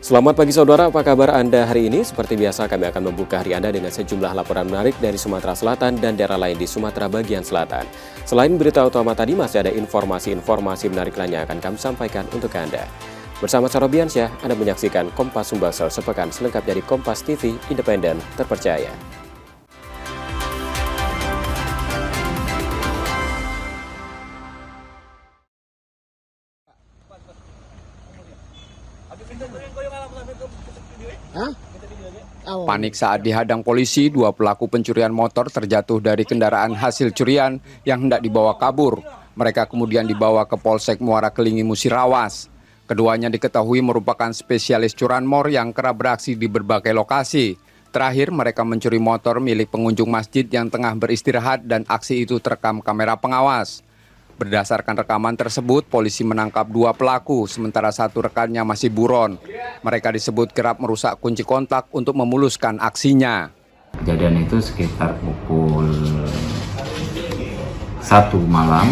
Selamat pagi saudara, apa kabar Anda hari ini? Seperti biasa kami akan membuka hari Anda dengan sejumlah laporan menarik dari Sumatera Selatan dan daerah lain di Sumatera bagian selatan. Selain berita utama tadi, masih ada informasi-informasi menarik lainnya yang akan kami sampaikan untuk Anda. Bersama Sarobiansyah, Anda menyaksikan Kompas Sumbaksel sepekan selengkap dari Kompas TV, independen, terpercaya. Panik saat dihadang polisi, dua pelaku pencurian motor terjatuh dari kendaraan hasil curian yang hendak dibawa kabur. Mereka kemudian dibawa ke Polsek Muara Kelingi Musirawas. Keduanya diketahui merupakan spesialis curanmor yang kerap beraksi di berbagai lokasi. Terakhir, mereka mencuri motor milik pengunjung masjid yang tengah beristirahat dan aksi itu terekam kamera pengawas. Berdasarkan rekaman tersebut, polisi menangkap dua pelaku, sementara satu rekannya masih buron. Mereka disebut kerap merusak kunci kontak untuk memuluskan aksinya. Kejadian itu sekitar pukul 1 malam,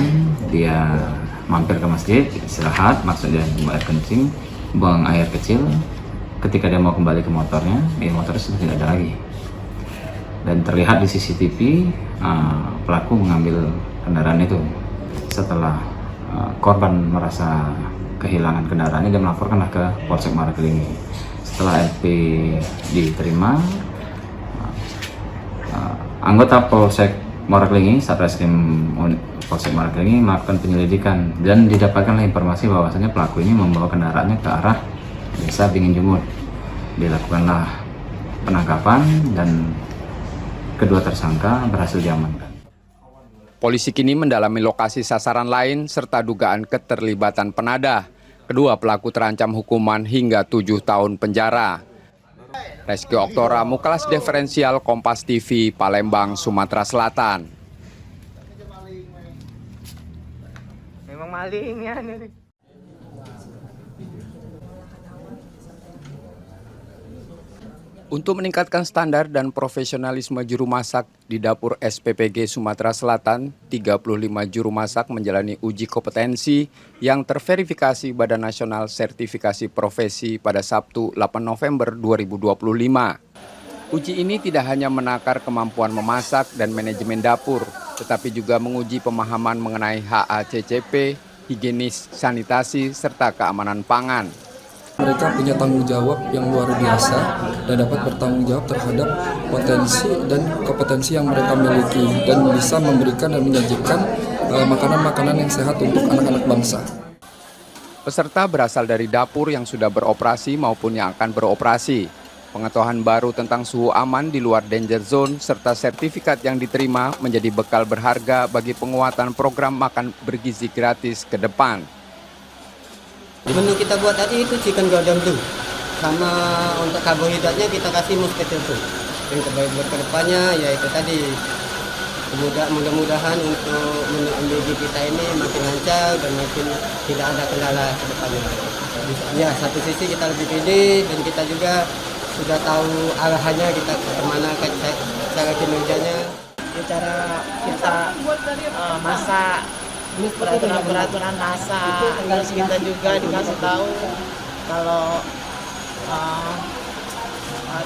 dia mampir ke masjid, istirahat, maksudnya buang air kencing, buang air kecil. Ketika dia mau kembali ke motornya, motornya sudah tidak ada lagi. Dan terlihat di CCTV, pelaku mengambil kendaraan itu. Setelah korban merasa kehilangan kendaraannya, dia melaporkanlah ke Polsek Muara Kelingi. Setelah LP diterima, anggota Polsek Muara Kelingi, Satreskrim Polsek Muara Kelingi melakukan penyelidikan dan didapatkanlah informasi bahwasannya pelaku ini membawa kendaraannya ke arah Desa Bingin Jumut. Dilakukanlah penangkapan dan kedua tersangka berhasil diamankan. Polisi kini mendalami lokasi sasaran lain serta dugaan keterlibatan penadah. Kedua pelaku terancam hukuman hingga 7 tahun penjara. Reski Oktora, Mukelas Diferensial, Kompas TV, Palembang, Sumatera Selatan. Memang malingnya nih. Untuk meningkatkan standar dan profesionalisme juru masak di dapur SPPG Sumatera Selatan, 35 juru masak menjalani uji kompetensi yang terverifikasi Badan Nasional Sertifikasi Profesi pada Sabtu 8 November 2025. Uji ini tidak hanya menakar kemampuan memasak dan manajemen dapur, tetapi juga menguji pemahaman mengenai HACCP, higienis sanitasi, serta keamanan pangan. Mereka punya tanggung jawab yang luar biasa dan dapat bertanggung jawab terhadap potensi dan kompetensi yang mereka miliki dan bisa memberikan dan menyajikan makanan-makanan yang sehat untuk anak-anak bangsa. Peserta berasal dari dapur yang sudah beroperasi maupun yang akan beroperasi. Pengetahuan baru tentang suhu aman di luar danger zone serta sertifikat yang diterima menjadi bekal berharga bagi penguatan program makan bergizi gratis ke depan. Menu kita buat tadi itu chicken godam tuh, sama untuk karbohidratnya kita kasih musketeer tuh. Yang terbaik buat kedepannya yaitu tadi, mudah-mudahan untuk menu MBG kita ini makin lancar dan makin tidak ada kendala ke depannya. Ya, satu sisi kita lebih pede dan kita juga sudah tahu arahannya kita kemana cara kinerjanya. Cara kita masak, peraturan masak, terus kita juga dikasih tahu kalau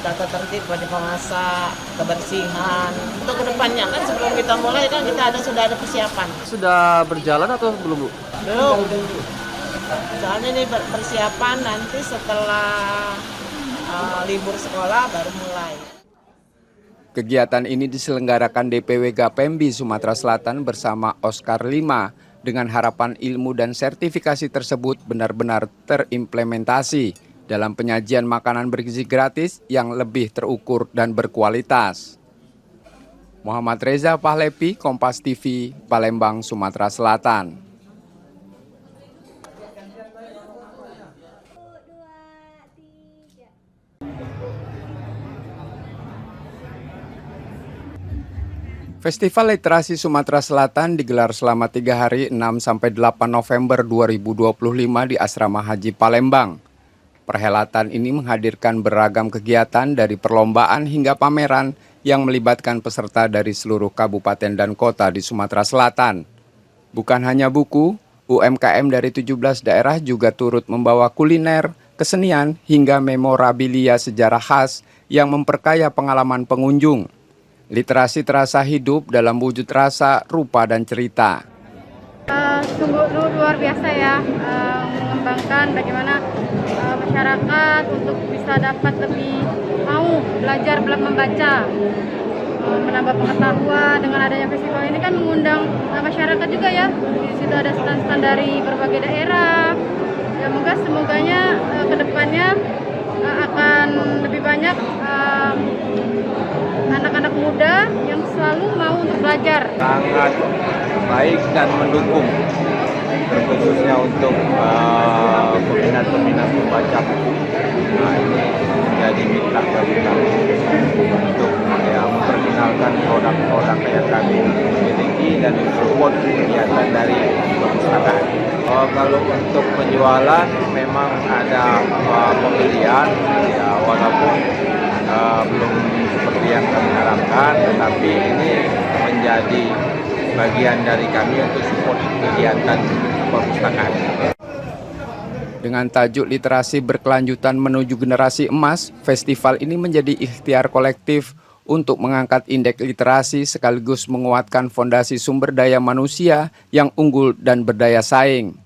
tata tertib pada pemasak, kebersihan. Untuk kedepannya kan sebelum kita mulai kan sudah ada persiapan. Sudah berjalan atau belum, Bu? Belum. Soalnya ini persiapan nanti setelah libur sekolah baru mulai. Kegiatan ini diselenggarakan DPW Gapembi Sumatera Selatan bersama Oscar 5 dengan harapan ilmu dan sertifikasi tersebut benar-benar terimplementasi dalam penyajian makanan bergizi gratis yang lebih terukur dan berkualitas. Muhammad Reza Pahlepi, Kompas TV, Palembang, Sumatera Selatan. Festival Literasi Sumatera Selatan digelar selama 3 hari 6-8 November 2025 di Asrama Haji Palembang. Perhelatan ini menghadirkan beragam kegiatan dari perlombaan hingga pameran yang melibatkan peserta dari seluruh kabupaten dan kota di Sumatera Selatan. Bukan hanya buku, UMKM dari 17 daerah juga turut membawa kuliner, kesenian, hingga memorabilia sejarah khas yang memperkaya pengalaman pengunjung. Literasi terasa hidup dalam wujud rasa, rupa, dan cerita. Sungguh luar biasa ya, mengembangkan bagaimana masyarakat untuk bisa dapat lebih mau belajar membaca, menambah pengetahuan. Dengan adanya festival ini kan mengundang masyarakat juga ya. Di situ ada stand-stand dari berbagai daerah. Ya semoganya kedepannya akan lebih banyak anak-anak muda yang selalu mau untuk belajar. Sangat baik dan mendukung, terkhususnya untuk peminat-peminat membaca buku. Nah, ini menjadi mitra bagi kami untuk memperkenalkan produk-produk yang kami miliki dan support kegiatan dari perpustakaan. Kalau untuk penjualan memang ada pembelian, ya walaupun belum seperti yang kami harapkan, tetapi ini menjadi bagian dari kami untuk support kegiatan perpustakaan. Dengan tajuk literasi berkelanjutan menuju generasi emas, festival ini menjadi ikhtiar kolektif untuk mengangkat indeks literasi sekaligus menguatkan fondasi sumber daya manusia yang unggul dan berdaya saing.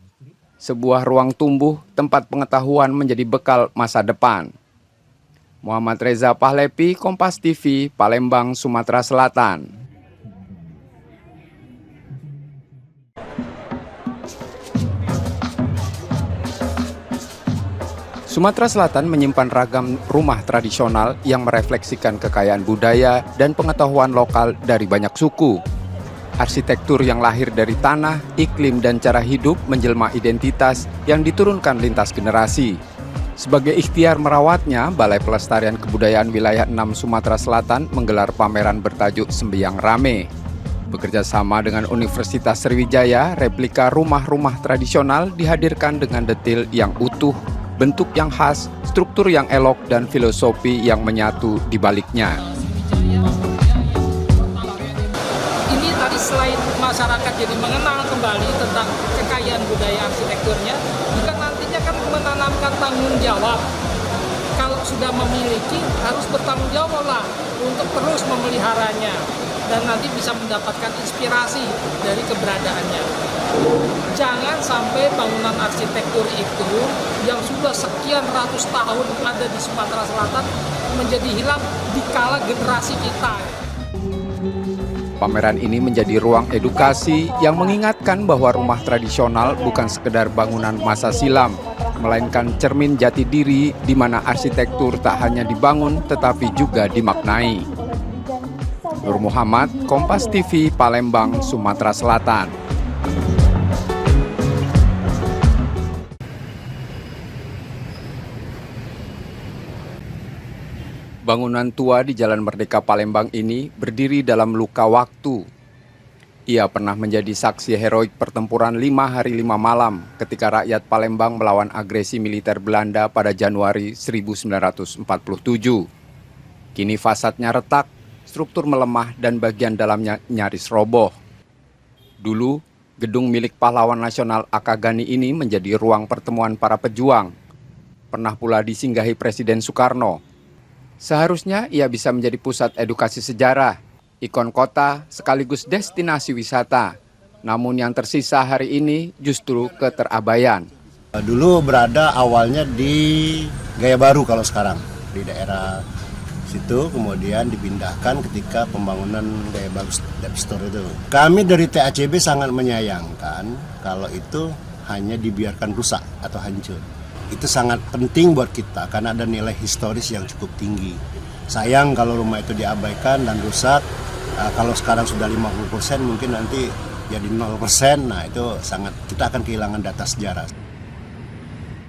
Sebuah ruang tumbuh tempat pengetahuan menjadi bekal masa depan. Muhammad Reza Pahlepi, Kompas TV, Palembang, Sumatera Selatan. Sumatera Selatan menyimpan ragam rumah tradisional yang merefleksikan kekayaan budaya dan pengetahuan lokal dari banyak suku. Arsitektur yang lahir dari tanah, iklim, dan cara hidup menjelma identitas yang diturunkan lintas generasi. Sebagai ikhtiar merawatnya, Balai Pelestarian Kebudayaan Wilayah 6 Sumatera Selatan menggelar pameran bertajuk Sembiang Rame. Bekerja sama dengan Universitas Sriwijaya, replika rumah-rumah tradisional dihadirkan dengan detail yang utuh, bentuk yang khas, struktur yang elok, dan filosofi yang menyatu di baliknya. Ini tadi selain masyarakat jadi mengenal kembali tentang kekayaan budaya arsitekturnya, juga nantinya kan menanamkan tanggung jawab. Kalau sudah memiliki, harus bertanggung jawab lah untuk terus memeliharanya dan nanti bisa mendapatkan inspirasi dari keberadaannya. Jangan sampai bangunan arsitektur itu yang sudah sekian ratus tahun ada di Sumatera Selatan menjadi hilang di kala generasi kita. Pameran ini menjadi ruang edukasi yang mengingatkan bahwa rumah tradisional bukan sekedar bangunan masa silam, melainkan cermin jati diri di mana arsitektur tak hanya dibangun tetapi juga dimaknai. Nur Muhammad, Kompas TV, Palembang, Sumatera Selatan. Bangunan tua di Jalan Merdeka Palembang ini berdiri dalam luka waktu. Ia pernah menjadi saksi heroik pertempuran 5 hari 5 malam ketika rakyat Palembang melawan agresi militer Belanda pada Januari 1947. Kini fasadnya retak, struktur melemah dan bagian dalamnya nyaris roboh. Dulu, gedung milik pahlawan nasional Akagani ini menjadi ruang pertemuan para pejuang. Pernah pula disinggahi Presiden Soekarno. Seharusnya ia bisa menjadi pusat edukasi sejarah, ikon kota sekaligus destinasi wisata. Namun yang tersisa hari ini justru keterabaian. Dulu berada awalnya di Gaya Baru kalau sekarang, di daerah situ, kemudian dipindahkan ketika pembangunan Gaya Baru Dep Store itu. Kami dari TACB sangat menyayangkan kalau itu hanya dibiarkan rusak atau hancur. Itu sangat penting buat kita karena ada nilai historis yang cukup tinggi. Sayang kalau rumah itu diabaikan dan rusak. Kalau sekarang sudah 50%, mungkin nanti jadi 0%. Nah itu sangat, kita akan kehilangan data sejarah.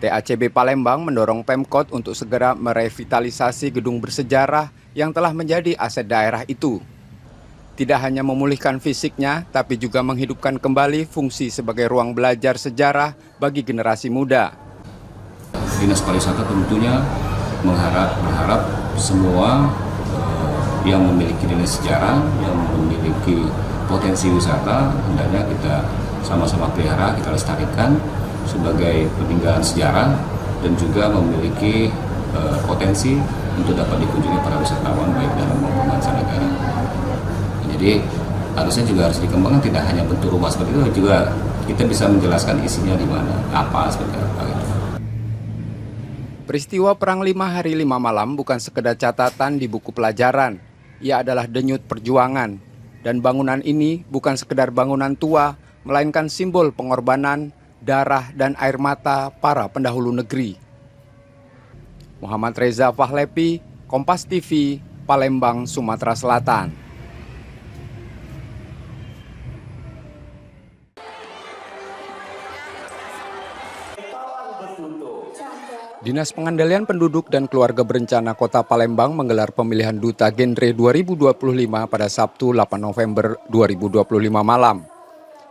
TACB Palembang mendorong Pemkot untuk segera merevitalisasi gedung bersejarah yang telah menjadi aset daerah itu. Tidak hanya memulihkan fisiknya, tapi juga menghidupkan kembali fungsi sebagai ruang belajar sejarah bagi generasi muda. Dinas Pariwisata tentunya berharap semua yang memiliki nilai sejarah, yang memiliki potensi wisata, hendaknya kita sama-sama pelihara, kita lestarikan sebagai peninggalan sejarah dan juga memiliki potensi untuk dapat dikunjungi para wisatawan baik dalam maupun mancanegara. Jadi harusnya juga harus dikembangkan, tidak hanya bentuk rumah seperti itu, juga kita bisa menjelaskan isinya di mana, apa seperti apa gitu. Peristiwa Perang 5 Hari 5 Malam bukan sekedar catatan di buku pelajaran. Ia adalah denyut perjuangan. Dan bangunan ini bukan sekedar bangunan tua, melainkan simbol pengorbanan, darah, dan air mata para pendahulu negeri. Muhammad Reza Fahlepi, Kompas TV, Palembang, Sumatera Selatan. Dinas Pengendalian Penduduk dan Keluarga Berencana Kota Palembang menggelar pemilihan Duta Genre 2025 pada Sabtu 8 November 2025 malam.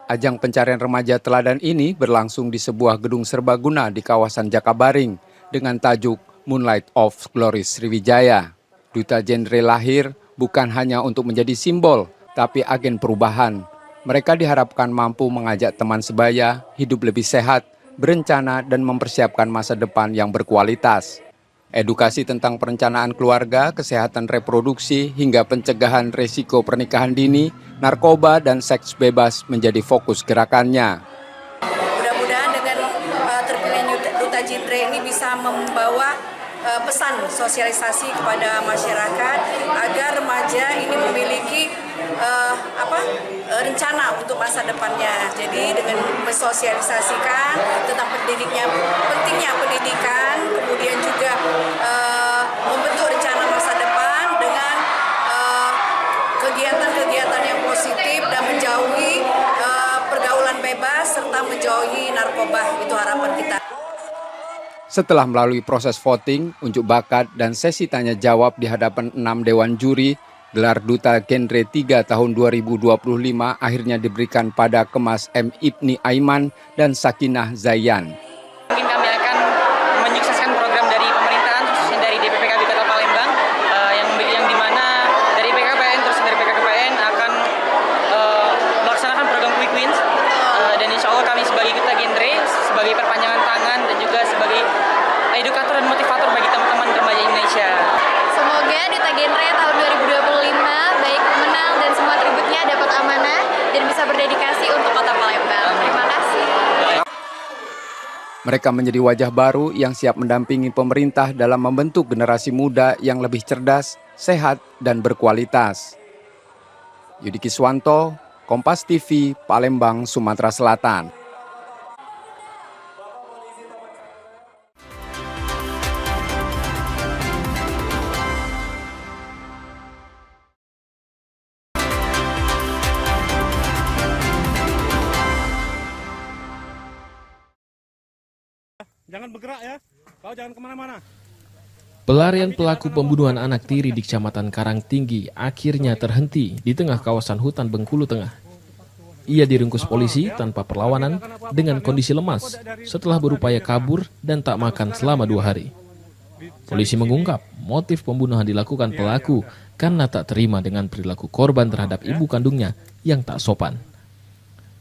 Ajang pencarian remaja teladan ini berlangsung di sebuah gedung serbaguna di kawasan Jakabaring dengan tajuk Moonlight of Glory Sriwijaya. Duta Genre lahir bukan hanya untuk menjadi simbol, tapi agen perubahan. Mereka diharapkan mampu mengajak teman sebaya hidup lebih sehat, berencana dan mempersiapkan masa depan yang berkualitas. Edukasi tentang perencanaan keluarga, kesehatan reproduksi, hingga pencegahan resiko pernikahan dini, narkoba, dan seks bebas menjadi fokus gerakannya. Mudah-mudahan dengan terpilihnya Duta Genre ini bisa membawa pesan sosialisasi kepada masyarakat agar remaja ini memiliki rencana untuk masa depannya. Jadi dengan mensosialisasikan tentang pendidikan, pentingnya pendidikan, kemudian juga membentuk rencana masa depan dengan kegiatan-kegiatan yang positif dan menjauhi pergaulan bebas serta menjauhi narkoba. Itu harapan kita. Setelah melalui proses voting, unjuk bakat, dan sesi tanya jawab di hadapan 6 dewan juri, gelar Duta Genre 3 tahun 2025 akhirnya diberikan pada Kemas M. Ibni Aiman dan Sakinah Zayan. Mungkin kami akan menyukseskan program dari pemerintahan, khususnya dari DPPKB Kota Palembang, yang dimana dari PKPN terus dari PKPN akan melaksanakan program Quick Wins, dan insya Allah kami sebagai Duta Genre, sebagai perpanjangan tangan dan juga sebagai edukator dan motivator bagi teman-teman remaja Indonesia. Semoga Duta Genre tahun 2025 baik menang dan semua atributnya dapat amanah dan bisa berdedikasi untuk Kota Palembang. Terima kasih. Mereka menjadi wajah baru yang siap mendampingi pemerintah dalam membentuk generasi muda yang lebih cerdas, sehat, dan berkualitas. Yudi Kiswanto, Kompas TV, Palembang, Sumatera Selatan. Jangan bergerak ya, kau jangan kemana-mana. Pelarian pelaku pembunuhan anak tiri di Kecamatan Karangtinggi akhirnya terhenti di tengah kawasan hutan Bengkulu Tengah. Ia diringkus polisi tanpa perlawanan dengan kondisi lemas setelah berupaya kabur dan tak makan selama 2 hari. Polisi mengungkap motif pembunuhan dilakukan pelaku karena tak terima dengan perilaku korban terhadap ibu kandungnya yang tak sopan.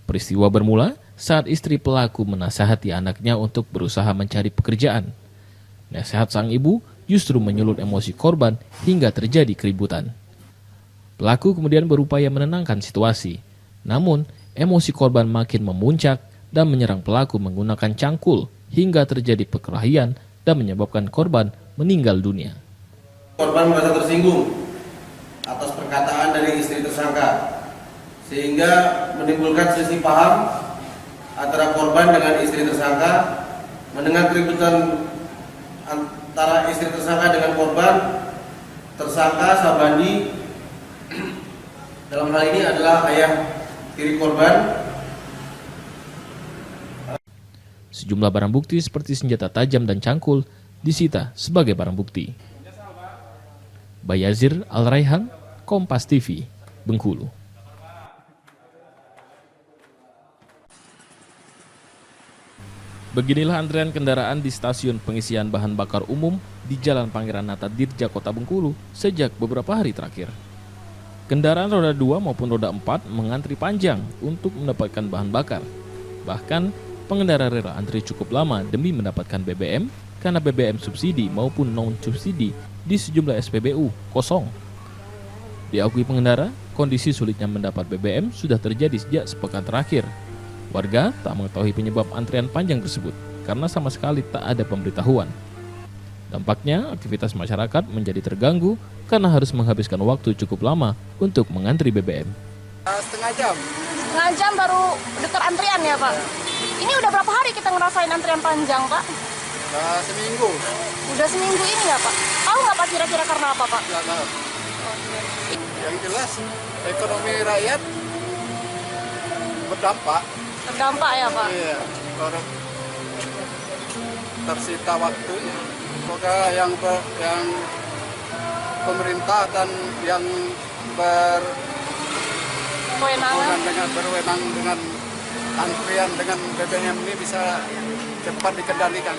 Peristiwa bermula saat istri pelaku menasihati anaknya untuk berusaha mencari pekerjaan. Nasihat sang ibu justru menyulut emosi korban hingga terjadi keributan. Pelaku kemudian berupaya menenangkan situasi. Namun, emosi korban makin memuncak dan menyerang pelaku menggunakan cangkul hingga terjadi perkelahian dan menyebabkan korban meninggal dunia. Korban merasa tersinggung atas perkataan dari istri tersangka, sehingga menimbulkan selisih paham antara korban dengan istri tersangka. Mendengar keributan antara istri tersangka dengan korban, tersangka Sabandi dalam hal ini adalah ayah tiri korban. Sejumlah barang bukti seperti senjata tajam dan cangkul disita sebagai barang bukti. Bayazir Al-Raihan, Kompas TV, Bengkulu. Beginilah antrean kendaraan di stasiun pengisian bahan bakar umum di Jalan Pangeran Nata Dirja Kota Bengkulu sejak beberapa hari terakhir. Kendaraan roda 2 maupun roda 4 mengantri panjang untuk mendapatkan bahan bakar. Bahkan, pengendara rela antri cukup lama demi mendapatkan BBM karena BBM subsidi maupun non-subsidi di sejumlah SPBU kosong. Diakui pengendara, kondisi sulitnya mendapat BBM sudah terjadi sejak sepekan terakhir. Warga tak mengetahui penyebab antrian panjang tersebut karena sama sekali tak ada pemberitahuan. Dampaknya, aktivitas masyarakat menjadi terganggu karena harus menghabiskan waktu cukup lama untuk mengantri BBM. Setengah jam. Setengah jam baru dekat antrian ya Pak? Ini udah berapa hari kita ngerasain antrian panjang Pak? Udah seminggu. Udah seminggu ini ya Pak? Tahu nggak Pak kira-kira karena apa Pak? Nggak tahu. Yang jelas ekonomi rakyat berdampak. Terdampak ya Pak? Iya, orang tersita waktunya. Semoga yang pemerintah dan yang berwenang dengan antrian dengan BBM ini bisa cepat dikendalikan.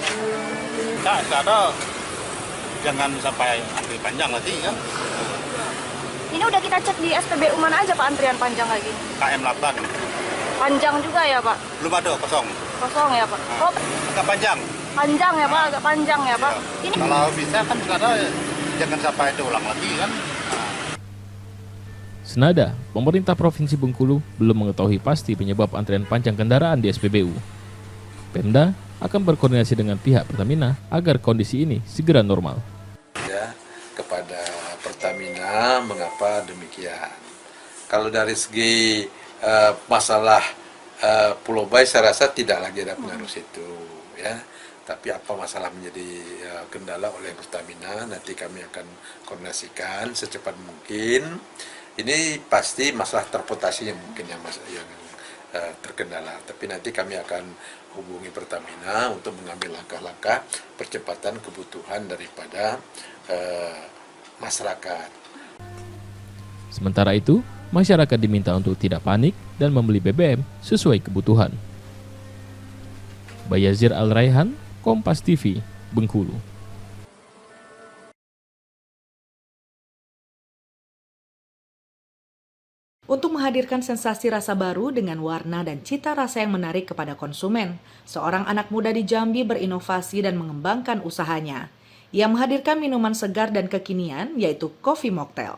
Nggak ada. Jangan sampai antri panjang lagi kan. Ini udah kita cek di SPBU mana aja Pak antrian panjang lagi? KM 8. Panjang juga ya Pak? Belum ada, kosong. Kosong ya Pak? Oh, agak panjang. Panjang ya Pak, agak panjang ya Pak. Ini kalau bisa kan jangan sampai diulang lagi kan. Senada, pemerintah Provinsi Bengkulu belum mengetahui pasti penyebab antrian panjang kendaraan di SPBU. Pemda akan berkoordinasi dengan pihak Pertamina agar kondisi ini segera normal. Ya, kepada Pertamina mengapa demikian. Kalau dari segi masalah Pulau Bayi saya rasa tidak lagi ada pengaruh situ ya. Tapi apa masalah menjadi kendala oleh Pertamina nanti kami akan koordinasikan secepat mungkin. Ini pasti masalah transportasi yang mungkin yang terkendala. Tapi nanti kami akan hubungi Pertamina untuk mengambil langkah-langkah percepatan kebutuhan daripada masyarakat. Sementara itu, masyarakat diminta untuk tidak panik dan membeli BBM sesuai kebutuhan. Bayazir Al-Raihan, Kompas TV, Bengkulu. Untuk menghadirkan sensasi rasa baru dengan warna dan cita rasa yang menarik kepada konsumen, seorang anak muda di Jambi berinovasi dan mengembangkan usahanya. Ia menghadirkan minuman segar dan kekinian, yaitu Coffee Mocktail.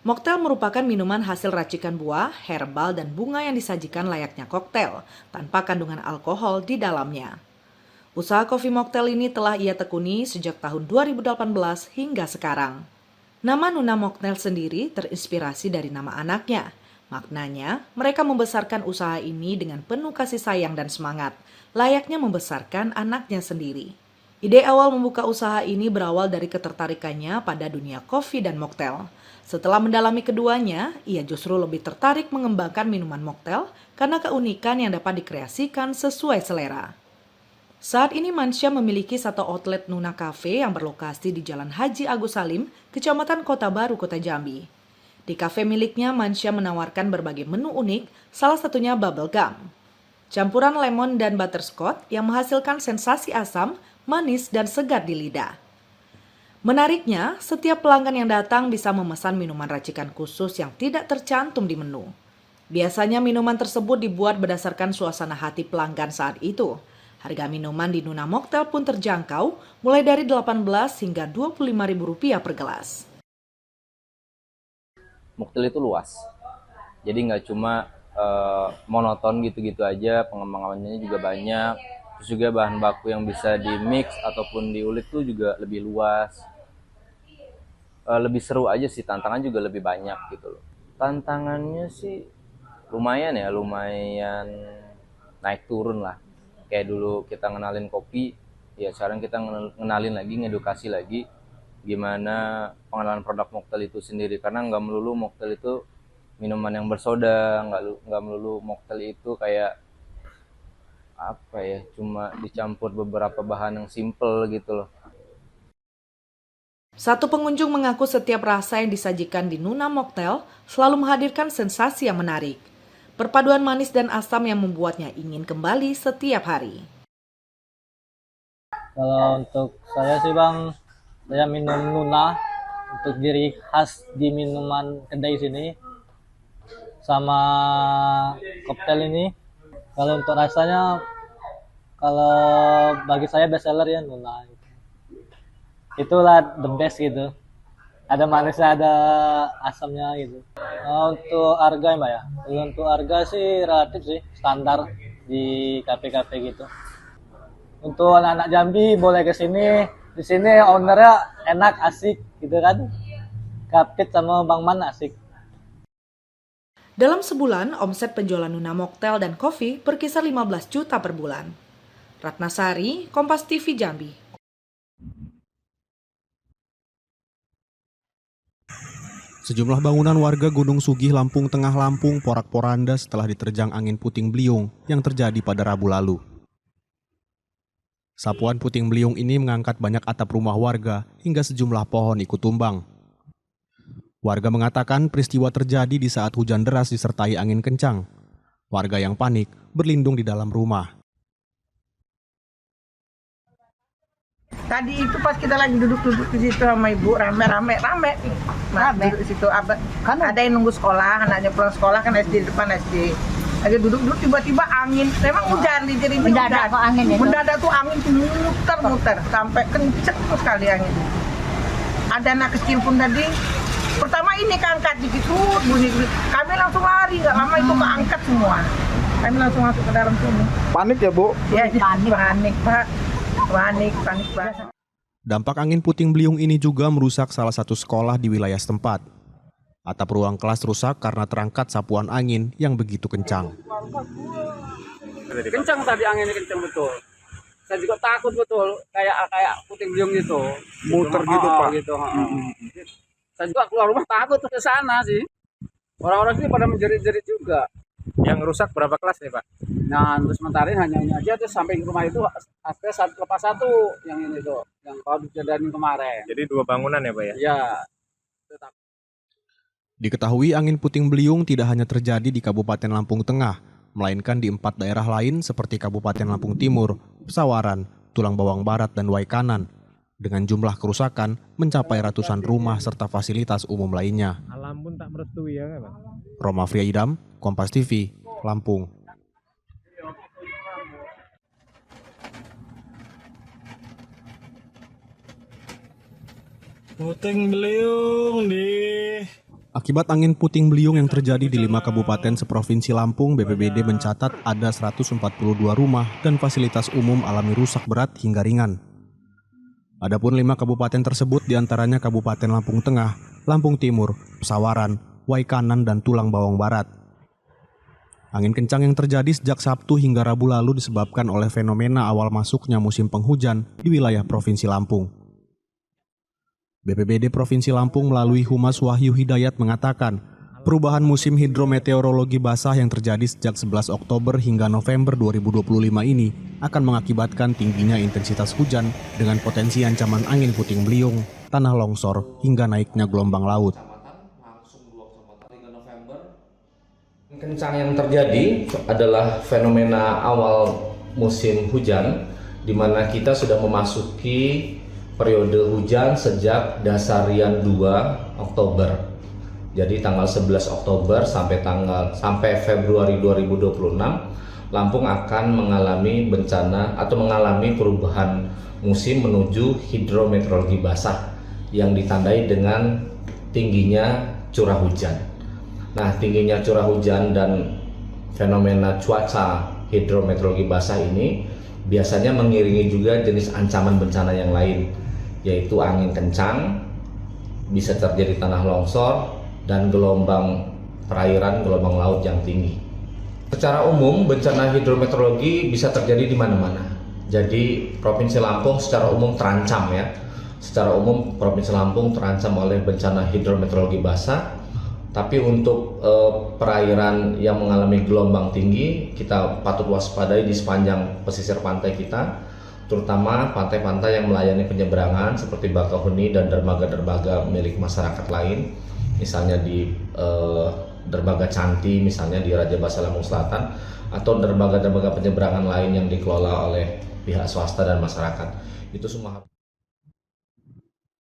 Mocktail merupakan minuman hasil racikan buah, herbal, dan bunga yang disajikan layaknya koktail, tanpa kandungan alkohol di dalamnya. Usaha Coffee Mocktail ini telah ia tekuni sejak tahun 2018 hingga sekarang. Nama Nuna Mocktail sendiri terinspirasi dari nama anaknya. Maknanya, mereka membesarkan usaha ini dengan penuh kasih sayang dan semangat, layaknya membesarkan anaknya sendiri. Ide awal membuka usaha ini berawal dari ketertarikannya pada dunia kopi dan mocktail. Setelah mendalami keduanya, ia justru lebih tertarik mengembangkan minuman mocktail karena keunikan yang dapat dikreasikan sesuai selera. Saat ini Mansya memiliki satu outlet Nuna Cafe yang berlokasi di Jalan Haji Agus Salim, Kecamatan Kota Baru, Kota Jambi. Di kafe miliknya, Mansya menawarkan berbagai menu unik, salah satunya bubble gum. Campuran lemon dan butterscotch yang menghasilkan sensasi asam, manis, dan segar di lidah. Menariknya, setiap pelanggan yang datang bisa memesan minuman racikan khusus yang tidak tercantum di menu. Biasanya minuman tersebut dibuat berdasarkan suasana hati pelanggan saat itu. Harga minuman di Nuna Mocktail pun terjangkau, mulai dari Rp18 hingga Rp25.000 per gelas. Mocktail itu luas, jadi nggak cuma monoton gitu-gitu aja, pengembangannya juga banyak. Terus juga bahan baku yang bisa di mix ataupun diulik tuh juga lebih luas, lebih seru aja sih, tantangan juga lebih banyak gitu loh. Tantangannya sih lumayan naik turun lah. Kayak dulu kita ngenalin kopi, ya sekarang kita ngenalin lagi, ngedukasi lagi gimana pengenalan produk mocktail itu sendiri, karena nggak melulu mocktail itu minuman yang bersoda, nggak melulu mocktail itu kayak apa ya, cuma dicampur beberapa bahan yang simple gitu loh. Satu pengunjung mengaku setiap rasa yang disajikan di Nuna Mocktail selalu menghadirkan sensasi yang menarik. Perpaduan manis dan asam yang membuatnya ingin kembali setiap hari. Kalau untuk saya sih Bang, saya minum Nuna untuk diri khas di minuman kedai sini sama koktail ini. Kalau untuk rasanya, kalau bagi saya best seller ya Nuna. itulah the best gitu. Ada manisnya, ada asamnya gitu. Untuk harga Mbak ya, untuk harga sih relatif sih standar di kafe-kafe gitu. Untuk anak-anak Jambi boleh ke sini. Di sini ownernya enak, asik gitu kan. Kapit sama Bang Man asik. Dalam sebulan, omset penjualan Nuna Mocktail dan kopi berkisar 15 juta per bulan. Ratnasari, Kompas TV Jambi. Sejumlah bangunan warga Gunung Sugih, Lampung Tengah, Lampung porak-poranda setelah diterjang angin puting beliung yang terjadi pada Rabu lalu. Sapuan puting beliung ini mengangkat banyak atap rumah warga hingga sejumlah pohon ikut tumbang. Warga mengatakan peristiwa terjadi di saat hujan deras disertai angin kencang. Warga yang panik berlindung di dalam rumah. Tadi itu pas kita lagi duduk-duduk di situ sama ibu, rame. Duduk di situ, kan ada yang nunggu sekolah, anaknya pulang sekolah kan SD, depan SD. Lagi duduk-duduk tiba-tiba angin, memang hujan jadi mendadak kok angin itu. Mendadak tuh angin muter sampai kenceng sekali angin. Ada anak kecil pun tadi, pertama ini keangkat dikit, bunyi. Kami langsung lari, nggak lama itu keangkat semua. Kami langsung masuk ke dalam sini. Panik ya Bu? Ya panik Pak. Panik banget. Dampak angin puting beliung ini juga merusak salah satu sekolah di wilayah setempat. Atap ruang kelas rusak karena terangkat sapuan angin yang begitu kencang. Kencang tadi anginnya, kencang betul. Saya juga takut betul, kayak puting beliung gitu. Muter gitu Pak. Gitu. Saya juga keluar rumah takut ke sana sih. Orang-orang sini pada menjerit-jerit juga. Yang rusak berapa kelas nih Pak? Nah, untuk sementara hanya ini aja, terus sampai rumah itu ada lepas satu yang ini tuh, yang kalau kejadian kemarin. Jadi 2 bangunan ya Pak ya? Iya. Diketahui angin puting beliung tidak hanya terjadi di Kabupaten Lampung Tengah, melainkan di 4 daerah lain seperti Kabupaten Lampung Timur, Pesawaran, Tulang Bawang Barat, dan Waikanan. Dengan jumlah kerusakan mencapai ratusan rumah serta fasilitas umum lainnya. Alam pun tak merestui ya Pak? Roma Friaidam, Kompas TV, Lampung. Puting beliung nih. Akibat angin puting beliung yang terjadi di 5 kabupaten seprovinsi Lampung, BPBD mencatat ada 142 rumah dan fasilitas umum alami rusak berat hingga ringan. Adapun 5 kabupaten tersebut diantaranya Kabupaten Lampung Tengah, Lampung Timur, Pesawaran, Waikanan, dan Tulang Bawang Barat. Angin kencang yang terjadi sejak Sabtu hingga Rabu lalu disebabkan oleh fenomena awal masuknya musim penghujan di wilayah Provinsi Lampung. BPBD Provinsi Lampung melalui Humas Wahyu Hidayat mengatakan, perubahan musim hidrometeorologi basah yang terjadi sejak 11 Oktober hingga November 2025 ini akan mengakibatkan tingginya intensitas hujan dengan potensi ancaman angin puting beliung, tanah longsor, hingga naiknya gelombang laut. Kencang yang terjadi adalah fenomena awal musim hujan, di mana kita sudah memasuki periode hujan sejak dasarian 2 Oktober. Jadi tanggal 11 Oktober sampai Februari 2026, Lampung akan mengalami bencana atau mengalami perubahan musim menuju hidrometeorologi basah yang ditandai dengan tingginya curah hujan. Nah, tingginya curah hujan dan fenomena cuaca hidrometeorologi basah ini biasanya mengiringi juga jenis ancaman bencana yang lain, yaitu angin kencang, bisa terjadi tanah longsor, dan gelombang perairan, gelombang laut yang tinggi. Secara umum, bencana hidrometeorologi bisa terjadi di mana-mana. Jadi, Provinsi Lampung secara umum terancam ya. Secara umum, Provinsi Lampung terancam oleh bencana hidrometeorologi basah. Tapi untuk perairan yang mengalami gelombang tinggi, kita patut waspadai di sepanjang pesisir pantai kita, terutama pantai-pantai yang melayani penyeberangan seperti Bakauheni dan dermaga-dermaga milik masyarakat lain, misalnya di dermaga Canti, misalnya di Raja Basa Lampung Selatan, atau dermaga-dermaga penyeberangan lain yang dikelola oleh pihak swasta dan masyarakat. Itu semua.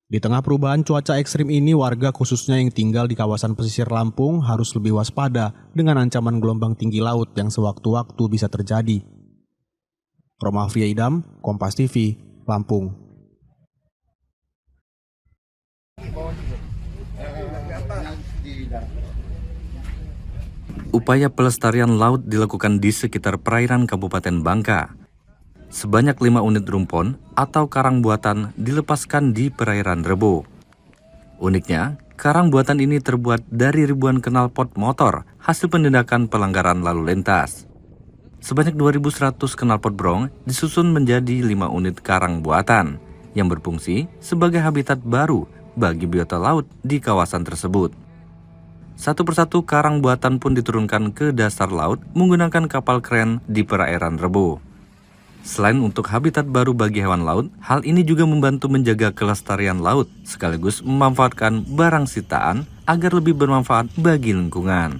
Di tengah perubahan cuaca ekstrim ini, warga khususnya yang tinggal di kawasan pesisir Lampung harus lebih waspada dengan ancaman gelombang tinggi laut yang sewaktu-waktu bisa terjadi. Roma Friaidam, Kompas TV, Lampung. Upaya pelestarian laut dilakukan di sekitar perairan Kabupaten Bangka. Sebanyak 5 unit rumpon atau karang buatan dilepaskan di perairan Rebo. Uniknya, karang buatan ini terbuat dari ribuan knalpot motor hasil penindakan pelanggaran lalu lintas. Sebanyak 2.100 knalpot brong disusun menjadi 5 unit karang buatan yang berfungsi sebagai habitat baru bagi biota laut di kawasan tersebut. Satu persatu karang buatan pun diturunkan ke dasar laut menggunakan kapal kren di perairan Rebo. Selain untuk habitat baru bagi hewan laut, hal ini juga membantu menjaga kelestarian laut sekaligus memanfaatkan barang sitaan agar lebih bermanfaat bagi lingkungan.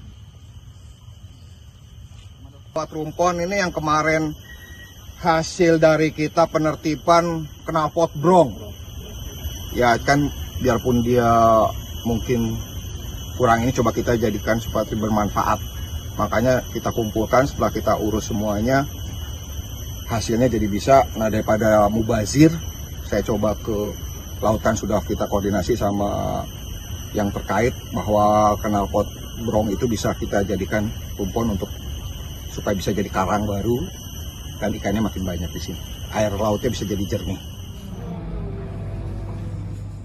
Rumpon ini yang kemarin hasil dari kita penertiban knalpot brong. Ya kan biarpun dia mungkin kurang ini coba kita jadikan supaya bermanfaat. Makanya kita kumpulkan setelah kita urus semuanya. Hasilnya jadi bisa, nah daripada mubazir, saya coba ke lautan sudah kita koordinasi sama yang terkait bahwa knalpot brong itu bisa kita jadikan rumpon untuk supaya bisa jadi karang baru dan ikannya makin banyak di sini. Air lautnya bisa jadi jernih.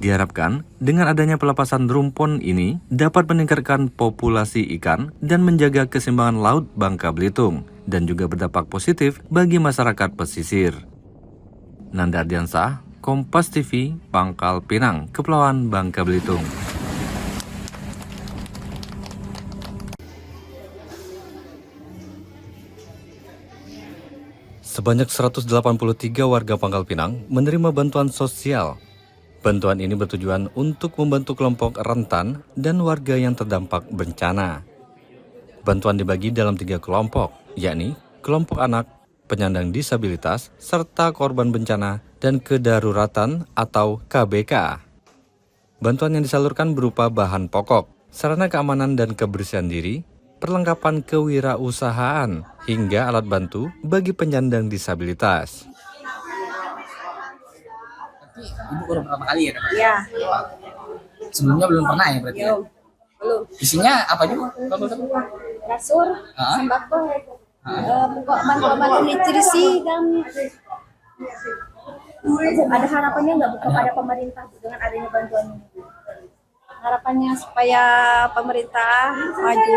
Diharapkan dengan adanya pelepasan rumpon ini dapat meningkatkan populasi ikan dan menjaga keseimbangan laut Bangka Belitung dan juga berdampak positif bagi masyarakat pesisir. Nanda Ardiansah, Kompas TV, Pangkal Pinang, Kepulauan Bangka Belitung. Sebanyak 183 warga Pangkal Pinang menerima bantuan sosial. Bantuan ini bertujuan untuk membantu kelompok rentan dan warga yang terdampak bencana. Bantuan dibagi dalam 3 kelompok, yakni kelompok anak, penyandang disabilitas, serta korban bencana dan kedaruratan atau KBK. Bantuan yang disalurkan berupa bahan pokok, sarana keamanan dan kebersihan diri, perlengkapan kewirausahaan, hingga alat bantu bagi penyandang disabilitas. Ibu baru pertama kali ya? Iya. Sebelumnya belum pernah ya berarti? Belum. Isinya apa aja Bu? Kasur, sembako, bantuan nutrisi dan ada harapannya nggak Bu kepada pemerintah dengan adanya bantuan ini? Harapannya supaya pemerintah maju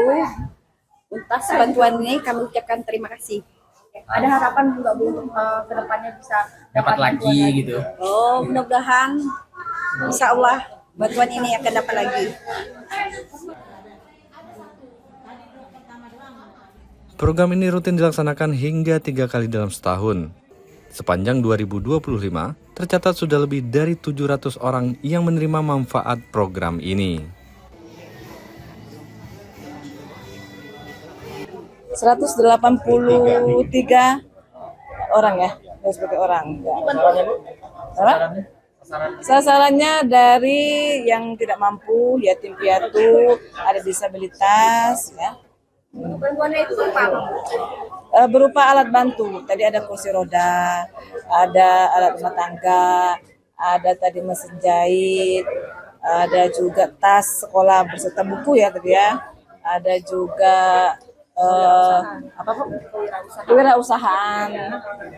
atas bantuan ini, kami ucapkan terima kasih. Ada harapan juga Bu untuk kedepannya bisa dapat lagi gitu. Oh, mudah-mudahan insya Allah bantuan ini akan dapat lagi. Program ini rutin dilaksanakan hingga 3 kali dalam setahun. Sepanjang 2025, tercatat sudah lebih dari 700 orang yang menerima manfaat program ini. 183 orang ya, sebagai orang. Sasarannya dari yang tidak mampu, yatim piatu, ada disabilitas, ya. Bantuannya itu apa? Berupa alat bantu. Tadi ada kursi roda, ada alat rumah tangga, ada tadi mesin jahit, ada juga tas sekolah beserta buku ya tadi ya. Ada juga kewirausahaan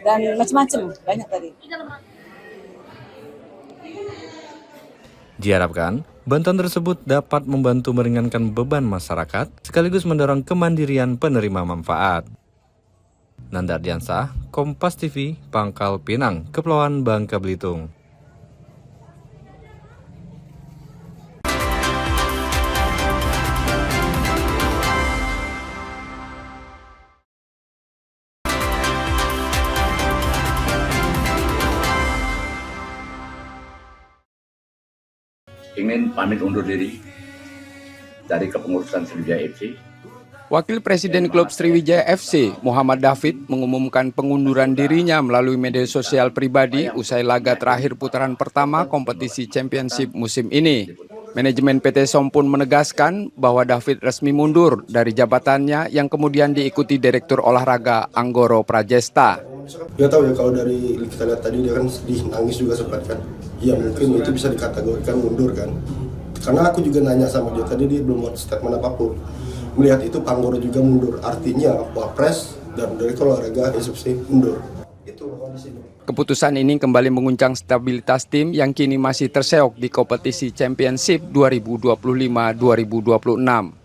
dan macam-macam, banyak tadi. Diharapkan, bantuan tersebut dapat membantu meringankan beban masyarakat sekaligus mendorong kemandirian penerima manfaat. Nanda Ardiansah, Kompas TV, Pangkal Pinang, Kepulauan Bangka Belitung. Ingin pamit undur diri dari kepengurusan Sriwijaya FC. Wakil Presiden Klub Sriwijaya FC, Muhammad David, mengumumkan pengunduran dirinya melalui media sosial pribadi usai laga terakhir putaran pertama kompetisi Championship musim ini. Manajemen PT SOM pun menegaskan bahwa David resmi mundur dari jabatannya yang kemudian diikuti Direktur Olahraga Anggoro Prajesta. Nggak tahu ya, kalau dari kita lihat tadi dia kan sedih, nangis juga sempat kan. Ya mungkin itu bisa dikategorikan mundur kan. Karena aku juga nanya sama dia tadi, dia belum mau statement apapun. Melihat itu Panggoro juga mundur, artinya Wapres dan Direktur Olahraga SFC mundur. Keputusan ini kembali mengguncang stabilitas tim yang kini masih terseok di kompetisi Championship 2025-2026.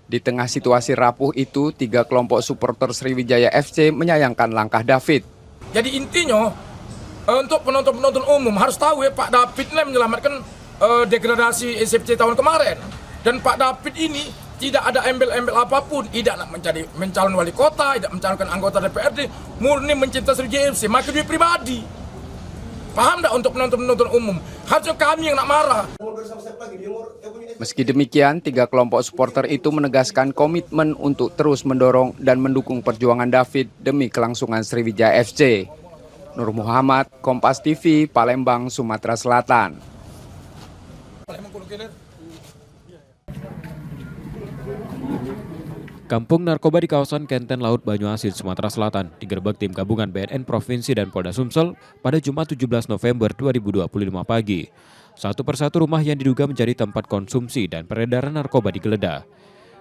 Di tengah situasi rapuh itu, 3 kelompok supporter Sriwijaya FC menyayangkan langkah David. Jadi intinya, untuk penonton-penonton umum harus tahu ya, Pak David ini menyelamatkan degradasi SFC tahun kemarin. Dan Pak David ini tidak ada embel-embel apapun, tidak nak mencalon wali kota, tidak mencalonkan anggota DPRD, murni mencintai Sriwijaya FC, maka dia pribadi. Paham tak untuk penonton-penonton umum? Harusnya kami yang nak marah. Meski demikian, 3 kelompok supporter itu menegaskan komitmen untuk terus mendorong dan mendukung perjuangan David demi kelangsungan Sriwijaya FC. Nur Muhammad, Kompas TV, Palembang, Sumatera Selatan. Kampung narkoba di kawasan Kenten Laut Banyuasin, Sumatera Selatan digerebek tim gabungan BNN Provinsi dan Polda Sumsel pada Jumat 17 November 2025 pagi. Satu persatu rumah yang diduga menjadi tempat konsumsi dan peredaran narkoba digeledah.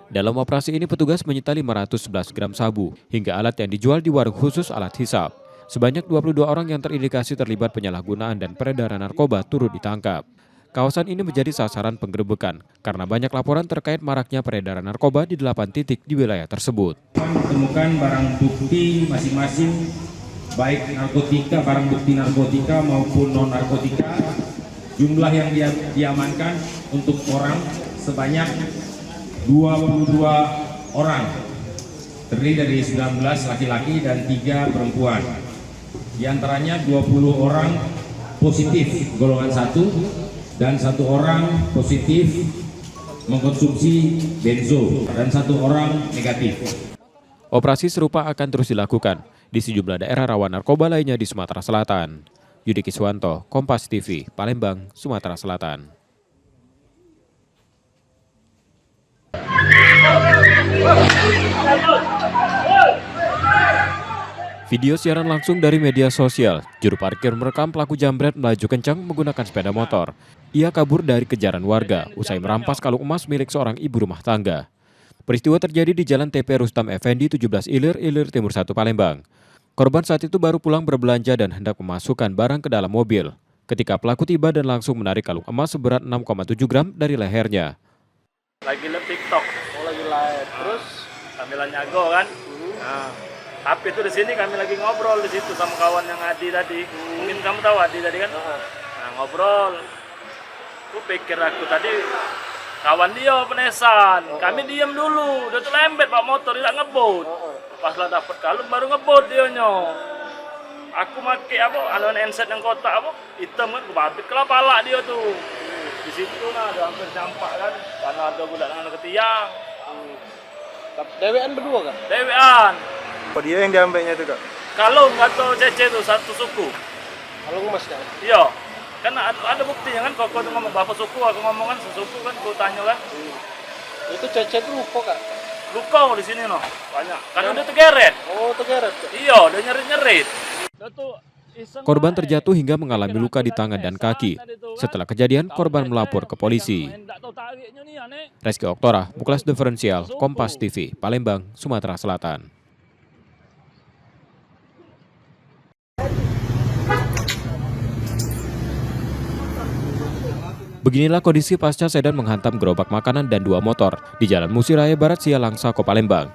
Dalam operasi ini petugas menyita 511 gram sabu hingga alat yang dijual di warung khusus alat hisap. Sebanyak 22 orang yang terindikasi terlibat penyalahgunaan dan peredaran narkoba turut ditangkap. Kawasan ini menjadi sasaran penggerebekan karena banyak laporan terkait maraknya peredaran narkoba di 8 titik di wilayah tersebut. Ditemukan barang bukti masing-masing, baik narkotika, barang bukti narkotika maupun non-narkotika. Jumlah yang diamankan untuk orang sebanyak 22 orang, terdiri dari 19 laki-laki dan 3 perempuan. Di antaranya 20 orang positif golongan 1, dan 1 orang positif mengkonsumsi benzo dan 1 orang negatif. Operasi serupa akan terus dilakukan di sejumlah daerah rawan narkoba lainnya di Sumatera Selatan. Yudi Kiswanto, Kompas TV, Palembang, Sumatera Selatan. Video siaran langsung dari media sosial, juru parkir merekam pelaku jambret melaju kencang menggunakan sepeda motor. Ia kabur dari kejaran warga usai merampas kalung emas milik seorang ibu rumah tangga. Peristiwa terjadi di Jalan TP Rustam Effendi 17 Ilir Timur 1 Palembang. Korban saat itu baru pulang berbelanja dan hendak memasukkan barang ke dalam mobil. Ketika pelaku tiba dan langsung menarik kalung emas seberat 6,7 gram dari lehernya. Lagi live TikTok, lagi live, terus sambilan nyago kan. Nah, tapi itu di sini kami lagi ngobrol di situ sama kawan yang Adi tadi. Mungkin kamu tahu Adi tadi kan? Nah, ngobrol. Aku pikir aku tadi kawan dia penesan. Kami diam dulu. Dia tuh lembet pak motor, tidak ngebut. Pas lah dapat kalung baru ngebut dianya. Aku pakai apa? Anuan handset yang kotak apa? Hitam kan, kebabit ke kepala dia tuh. Di situ nah ada hampir campak kan, karena ada budak dengan ke tiang. Dewean berdua kan? Dewean. Oh, dia yang diambilnya itu kak? Kalung atau cece itu satu suku. Kalung emas kan? Iya. Kan ada buktinya kan, kok ngomong bapak suku, aku ngomong kan sesuku kan, aku tanya kan. Itu cece itu luka kak? Luka di sini no, banyak. Karena dia tegeret. Oh, tegeret. Iya, dia nyerit-nyerit. Korban terjatuh hingga mengalami luka di tangan dan kaki. Setelah kejadian, korban melapor ke polisi. Reski Oktora, Muklas Diferensial, Kompas TV, Palembang, Sumatera Selatan. Beginilah kondisi pasca sedan menghantam gerobak makanan dan 2 motor di Jalan Musiraya Barat Sialangsa, Palembang.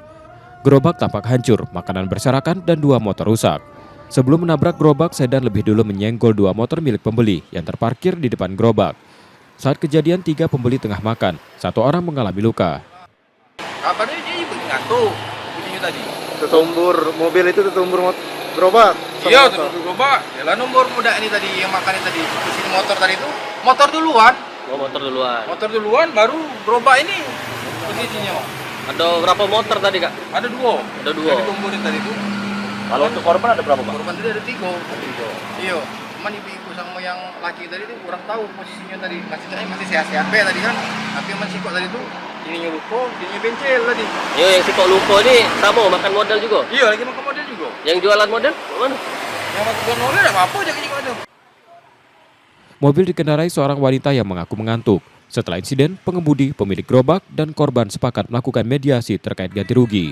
Gerobak tampak hancur, makanan berserakan dan 2 motor rusak. Sebelum menabrak gerobak, sedan lebih dulu menyenggol 2 motor milik pembeli yang terparkir di depan gerobak. Saat kejadian 3 pembeli tengah makan, 1 orang mengalami luka. Kapan ini ngantuk bunyinya tadi? Tetumbur mobil itu tetumbur gerobak. Iya, tetumbur gerobak. Yalah nomor muda ini tadi yang makan tadi. Di sini motor tadi itu. Motor duluan. Oh, motor duluan. Motor duluan baru gerobak ini posisinya. Ada berapa motor tadi kak? Ada 2. Ada 2. Yang dikumpurin tadi itu. Kalau untuk korban ada berapa pak? Korban tadi ada 3. Iya. Cuman ibu-ibu sama yang laki tadi itu kurang tahu posisinya tadi. Masih sehat-sehat tadi kan. Tapi yang masih kok tadi itu ininya luko, ininya bencel tadi. Iya, yang si kok luko ini sama makan modal juga? Iya, lagi makan modal juga. Yang jualan model mana? Yang jualan model apa aja gitu ada. Mobil dikendarai seorang wanita yang mengaku mengantuk. Setelah insiden, pengemudi, pemilik gerobak, dan korban sepakat melakukan mediasi terkait ganti rugi.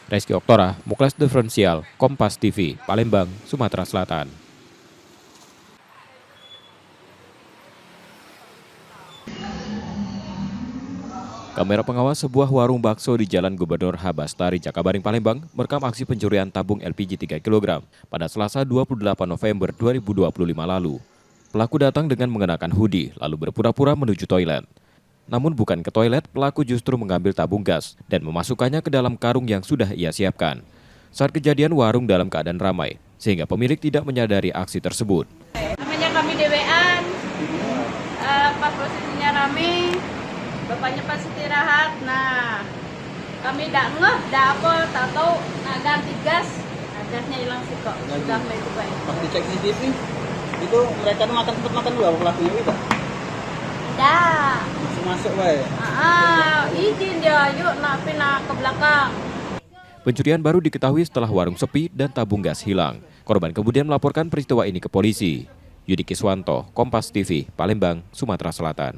Reski Oktora, Muklas Diferensial, Kompas TV, Palembang, Sumatera Selatan. Kamera pengawas sebuah warung bakso di Jalan Gubernur H. Bastari, Jakabaring, Palembang merekam aksi pencurian tabung LPG 3 kg pada Selasa 28 November 2025 lalu. Pelaku datang dengan mengenakan hoodie lalu berpura-pura menuju toilet. Namun bukan ke toilet, pelaku justru mengambil tabung gas dan memasukkannya ke dalam karung yang sudah ia siapkan. Saat kejadian warung dalam keadaan ramai, sehingga pemilik tidak menyadari aksi tersebut. Namanya kami DW-an, pas posisinya rame, bapaknya pas istirahat, nah kami tidak ngeh, tidak apa, tak tahu, nah ganti gas, nah gasnya hilang sih kok, sudah itu baik. Pas dicek CCTV, itu mereka sempat makan dulu apa pelakunya itu? Tidak. Masuk baik. Izin dia, yuk nak pindah ke belakang. Pencurian baru diketahui setelah warung sepi dan tabung gas hilang. Korban kemudian melaporkan peristiwa ini ke polisi. Yudi Kiswanto, Kompas TV, Palembang, Sumatera Selatan.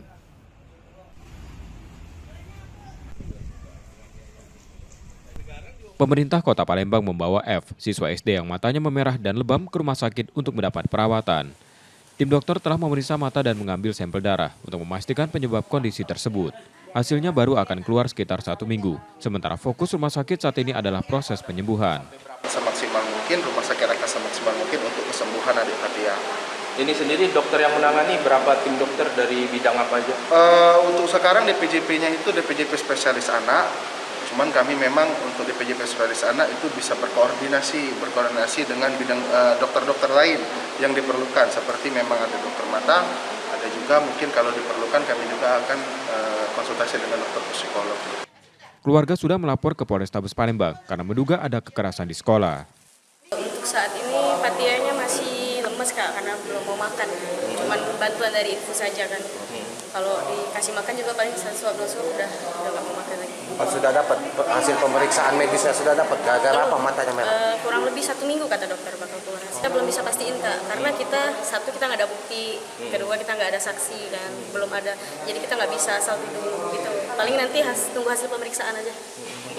Pemerintah Kota Palembang membawa F, siswa SD yang matanya memerah dan lebam, ke rumah sakit untuk mendapat perawatan. Tim dokter telah memeriksa mata dan mengambil sampel darah untuk memastikan penyebab kondisi tersebut. Hasilnya baru akan keluar sekitar 1 minggu. Sementara fokus rumah sakit saat ini adalah proses penyembuhan. Semaksimal mungkin, rumah sakit akan semaksimal mungkin untuk kesembuhan adik Fatia. Ini sendiri dokter yang menangani, berapa tim dokter dari bidang apa aja? Untuk sekarang DPJP-nya itu DPJP spesialis anak. Cuman kami memang untuk DPJP spesialis anak itu bisa berkoordinasi dengan bidang dokter-dokter lain yang diperlukan. Seperti memang ada dokter mata, ada juga mungkin kalau diperlukan kami juga akan konsultasi dengan dokter psikolog. Keluarga sudah melapor ke Polrestabes Palembang karena menduga ada kekerasan di sekolah. Untuk saat ini Fatianya masih lemes Kak, karena belum mau makan. Cuman bantuan dari infus saja kan. Kalau dikasih makan juga paling suap udah nggak mau makan lagi. Sudah dapat hasil pemeriksaan medisnya, sudah dapat gara-gara apa matanya merah? Kurang lebih 1 minggu kata dokter bakal keluar. Kita belum bisa pastiin Kak, karena kita nggak ada bukti, kedua kita nggak ada saksi dan belum ada, jadi kita nggak bisa asal tuduh gitu. Paling nanti tunggu hasil pemeriksaan aja.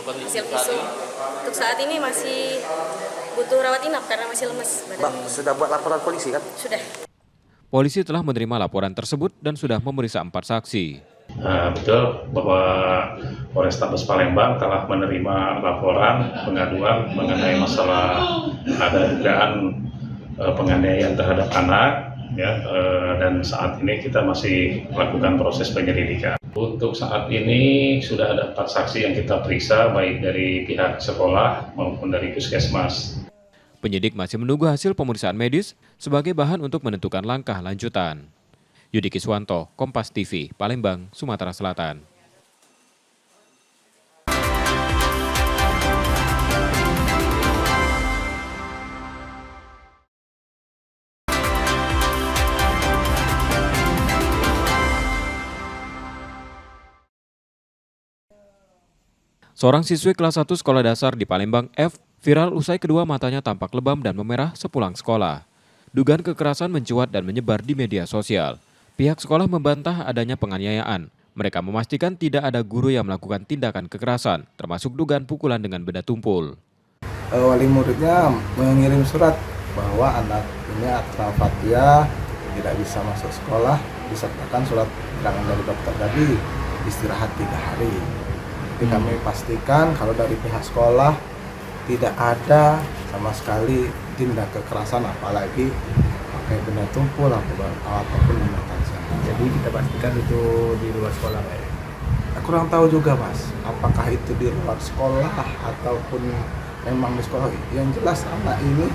Hasil visum. Untuk saat ini masih butuh rawat inap karena masih lemes badannya. Sudah buat laporan polisi kan? Sudah. Polisi telah menerima laporan tersebut dan sudah memeriksa 4 saksi. Betul bahwa Polrestabes Palembang telah menerima laporan pengaduan mengenai masalah ada dugaan penganiayaan terhadap anak, ya, dan saat ini kita masih melakukan proses penyelidikan. Untuk saat ini sudah ada 4 saksi yang kita periksa, baik dari pihak sekolah maupun dari puskesmas. Penyidik masih menunggu hasil pemeriksaan medis sebagai bahan untuk menentukan langkah lanjutan. Yudi Kiswanto, Kompas TV, Palembang, Sumatera Selatan. Seorang siswi kelas 1 sekolah dasar di Palembang, F, viral usai kedua matanya tampak lebam dan memerah sepulang sekolah. Dugaan kekerasan mencuat dan menyebar di media sosial. Pihak sekolah membantah adanya penganiayaan. Mereka memastikan tidak ada guru yang melakukan tindakan kekerasan, termasuk dugaan pukulan dengan benda tumpul. Wali muridnya mengirim surat bahwa anak ini atas nama Fatia tidak bisa masuk sekolah, disertakan surat keterangan dari dokter tadi istirahat 3 hari. Jadi kami pastikan kalau dari pihak sekolah tidak ada sama sekali tindak kekerasan, apalagi pakai benda tumpul ataupun benda tajam. Jadi kita pastikan itu di luar sekolah, Pak. Kurang tahu juga, Mas, apakah itu di luar sekolah ataupun memang di sekolah. Yang jelas anak ini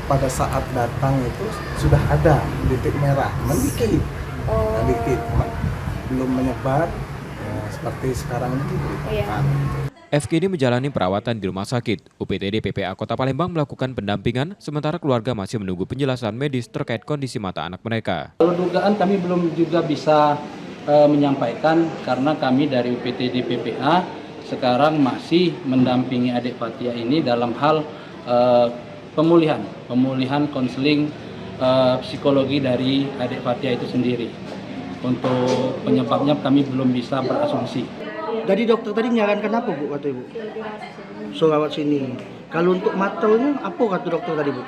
pada saat datang itu sudah ada titik merah, sedikit, belum menyebar. Seperti sekarang ini diberitakan. FK menjalani perawatan di rumah sakit. UPTD PPA Kota Palembang melakukan pendampingan, sementara keluarga masih menunggu penjelasan medis terkait kondisi mata anak mereka. Kalau dugaan kami belum juga bisa menyampaikan karena kami dari UPTD PPA sekarang masih mendampingi adik Fathia ini dalam hal pemulihan konseling psikologi dari adik Fathia itu sendiri. Untuk penyebabnya kami belum bisa berasumsi. Jadi dokter tadi menyarankan apa Bu kata Ibu? So rawat sini. Kalau untuk matanya apa kata dokter tadi Bu?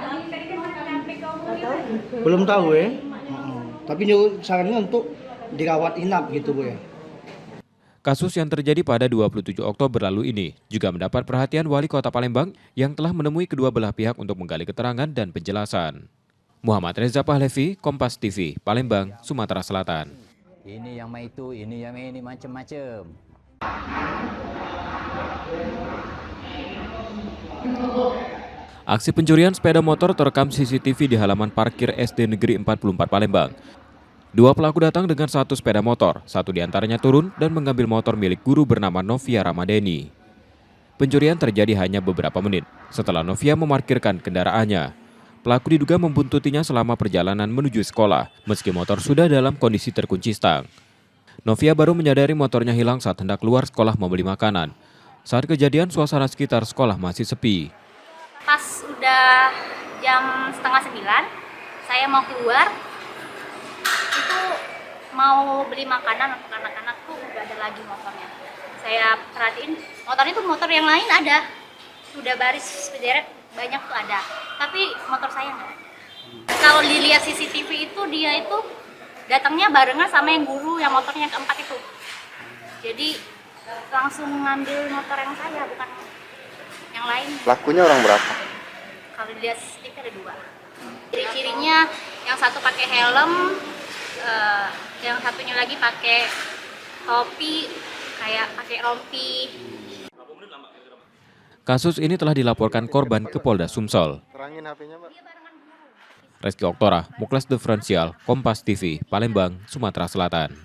Belum tahu ya. Tapi sarannya untuk dirawat inap gitu Bu ya. Kasus yang terjadi pada 27 Oktober lalu ini juga mendapat perhatian Wali Kota Palembang yang telah menemui kedua belah pihak untuk menggali keterangan dan penjelasan. Muhammad Reza Pahlevi, Kompas TV, Palembang, Sumatera Selatan. Ini yang itu, ini yang ini, macam-macam. Aksi pencurian sepeda motor terekam CCTV di halaman parkir SD Negeri 44 Palembang. Dua pelaku datang dengan satu sepeda motor, satu diantaranya turun dan mengambil motor milik guru bernama Novia Ramadeni. Pencurian terjadi hanya beberapa menit setelah Novia memarkirkan kendaraannya. Pelaku diduga membuntutinya selama perjalanan menuju sekolah, meski motor sudah dalam kondisi terkunci stang. Novia baru menyadari motornya hilang saat hendak keluar sekolah membeli makanan. Saat kejadian, suasana sekitar sekolah masih sepi. Pas udah jam 8:30, saya mau keluar, itu mau beli makanan untuk anak-anak tuh udah ada lagi motornya. Saya perhatiin, motornya tuh motor yang lain ada, sudah baris berderet banyak tuh ada, tapi motor saya enggak. Kalau dilihat CCTV itu dia itu datangnya barengan sama yang guru yang motornya yang keempat itu. Jadi langsung ngambil motor yang saya, bukan yang lain. Pelakunya orang berapa? Kalau dilihat CCTV ada dua. Ciri-cirinya yang satu pakai helm, yang satunya lagi pakai topi, kayak pakai rompi. Kasus ini telah dilaporkan korban ke Polda Sumsel. Terangin HP-nya, Mbak. Reski Oktora, Muklas Diferensial, Kompas TV, Palembang, Sumatera Selatan.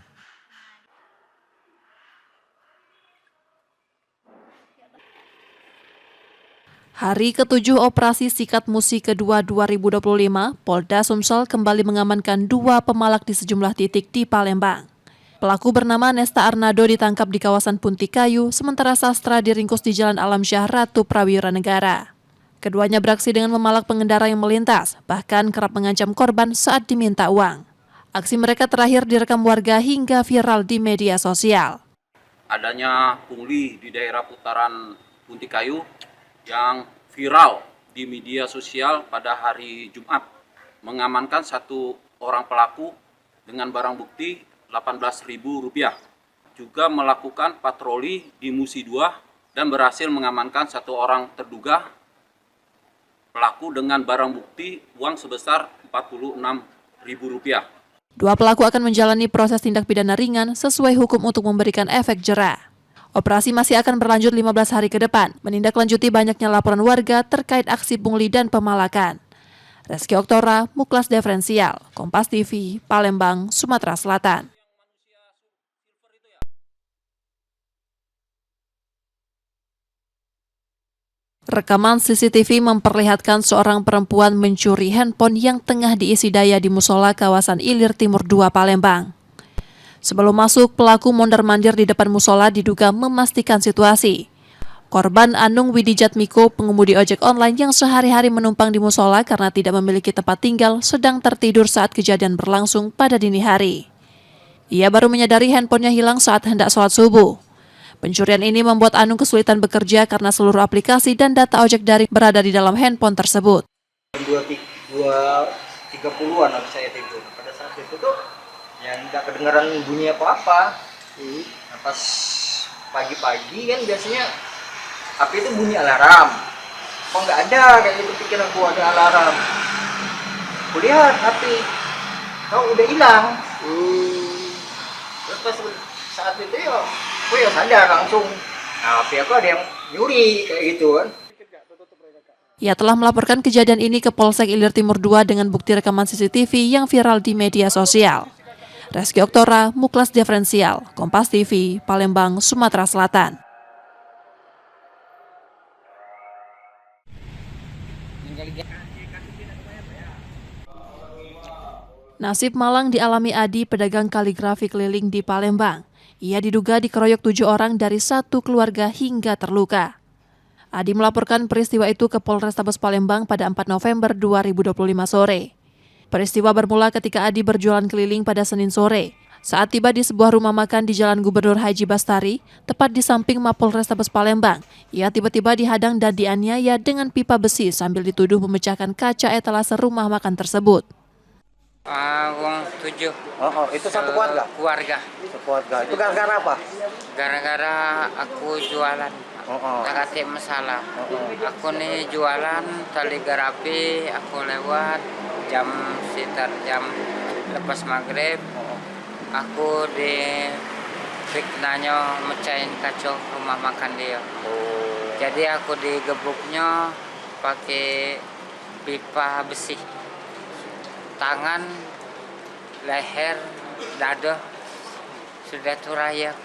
Hari ke-7 operasi Sikat Musi kedua 2025, Polda Sumsel kembali mengamankan 2 pemalak di sejumlah titik di Palembang. Pelaku bernama Nesta Arnado ditangkap di kawasan Puntikayu, sementara Sastra diringkus di Jalan Alam Syah Ratu Prawira Negara. Keduanya beraksi dengan memalak pengendara yang melintas, bahkan kerap mengancam korban saat diminta uang. Aksi mereka terakhir direkam warga hingga viral di media sosial. Adanya pungli di daerah putaran Puntikayu yang viral di media sosial pada hari Jumat mengamankan satu orang pelaku dengan barang bukti Rp18.000, juga melakukan patroli di Musi 2 dan berhasil mengamankan satu orang terduga pelaku dengan barang bukti uang sebesar Rp46.000. 2 pelaku akan menjalani proses tindak pidana ringan sesuai hukum untuk memberikan efek jera. Operasi masih akan berlanjut 15 hari ke depan, menindaklanjuti banyaknya laporan warga terkait aksi pungli dan pemalakan. Reski Oktora, Muklas Diferensial, Kompas TV, Palembang, Sumatera Selatan. Rekaman CCTV memperlihatkan seorang perempuan mencuri handphone yang tengah diisi daya di musola kawasan Ilir Timur 2 Palembang. Sebelum masuk, pelaku mondar-mandir di depan musola diduga memastikan situasi. Korban Anung Widijatmiko, pengemudi ojek online yang sehari-hari menumpang di musola karena tidak memiliki tempat tinggal, sedang tertidur saat kejadian berlangsung pada dini hari. Ia baru menyadari handphonenya hilang saat hendak sholat subuh. Pencurian ini membuat Anung kesulitan bekerja karena seluruh aplikasi dan data ojek daring berada di dalam handphone tersebut. 2.30-an habis saya tidur. Pada saat itu tuh yang nggak kedengaran bunyi apa-apa. Nah, pas pagi-pagi kan biasanya HP itu bunyi alarm. Kok nggak ada, kayak gitu pikiran aku ada alarm. Kulihat HP, kau udah hilang. Terus pas saat itu ya aku ya sadar langsung, nah HP aku ada yang nyuri kayak gitu kan. Ia telah melaporkan kejadian ini ke Polsek Ilir Timur 2 dengan bukti rekaman CCTV yang viral di media sosial. Reski Oktora, Muklas Diferensial, Kompas TV, Palembang, Sumatera Selatan. Nasib malang dialami Adi, pedagang kaligrafi keliling di Palembang. Ia diduga dikeroyok 7 orang dari satu keluarga hingga terluka. Adi melaporkan peristiwa itu ke Polrestabes Palembang pada 4 November 2025 sore. Peristiwa bermula ketika Adi berjualan keliling pada Senin sore. Saat tiba di sebuah rumah makan di Jalan Gubernur Haji Bastari, tepat di samping Mapolrestabes Palembang, ia tiba-tiba dihadang dan dianiaya dengan pipa besi sambil dituduh memecahkan kaca etalase rumah makan tersebut. Uang 7. Itu satu keluarga? Keluarga. Itu gara-gara apa? Gara-gara aku jualan. Agak masalah. Aku nih jualan tali garapi, aku lewat sekitar jam lepas maghrib. Aku di fitnahnya mecahin kacau rumah makan dia. Jadi aku digebuknya pakai pipa besi. Tangan, leher, dada, sudah turaya.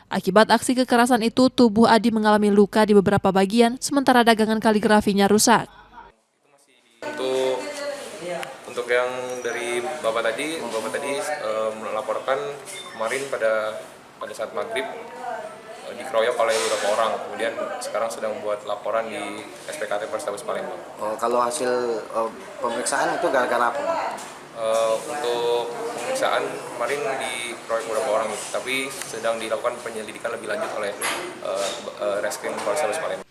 Akibat aksi kekerasan itu, tubuh Adi mengalami luka di beberapa bagian, sementara dagangan kaligrafinya rusak. Untuk yang dari Bapak tadi melaporkan kemarin pada saat maghrib dikeroyok oleh beberapa orang, kemudian sekarang sedang membuat laporan di SPKT Polrestabes Palembang. Kalau hasil pemeriksaan itu gara-gara apa? Untuk pemeriksaan kemarin dikeroyok beberapa orang, tapi sedang dilakukan penyelidikan lebih lanjut oleh Reskrim Polrestabes Palembang.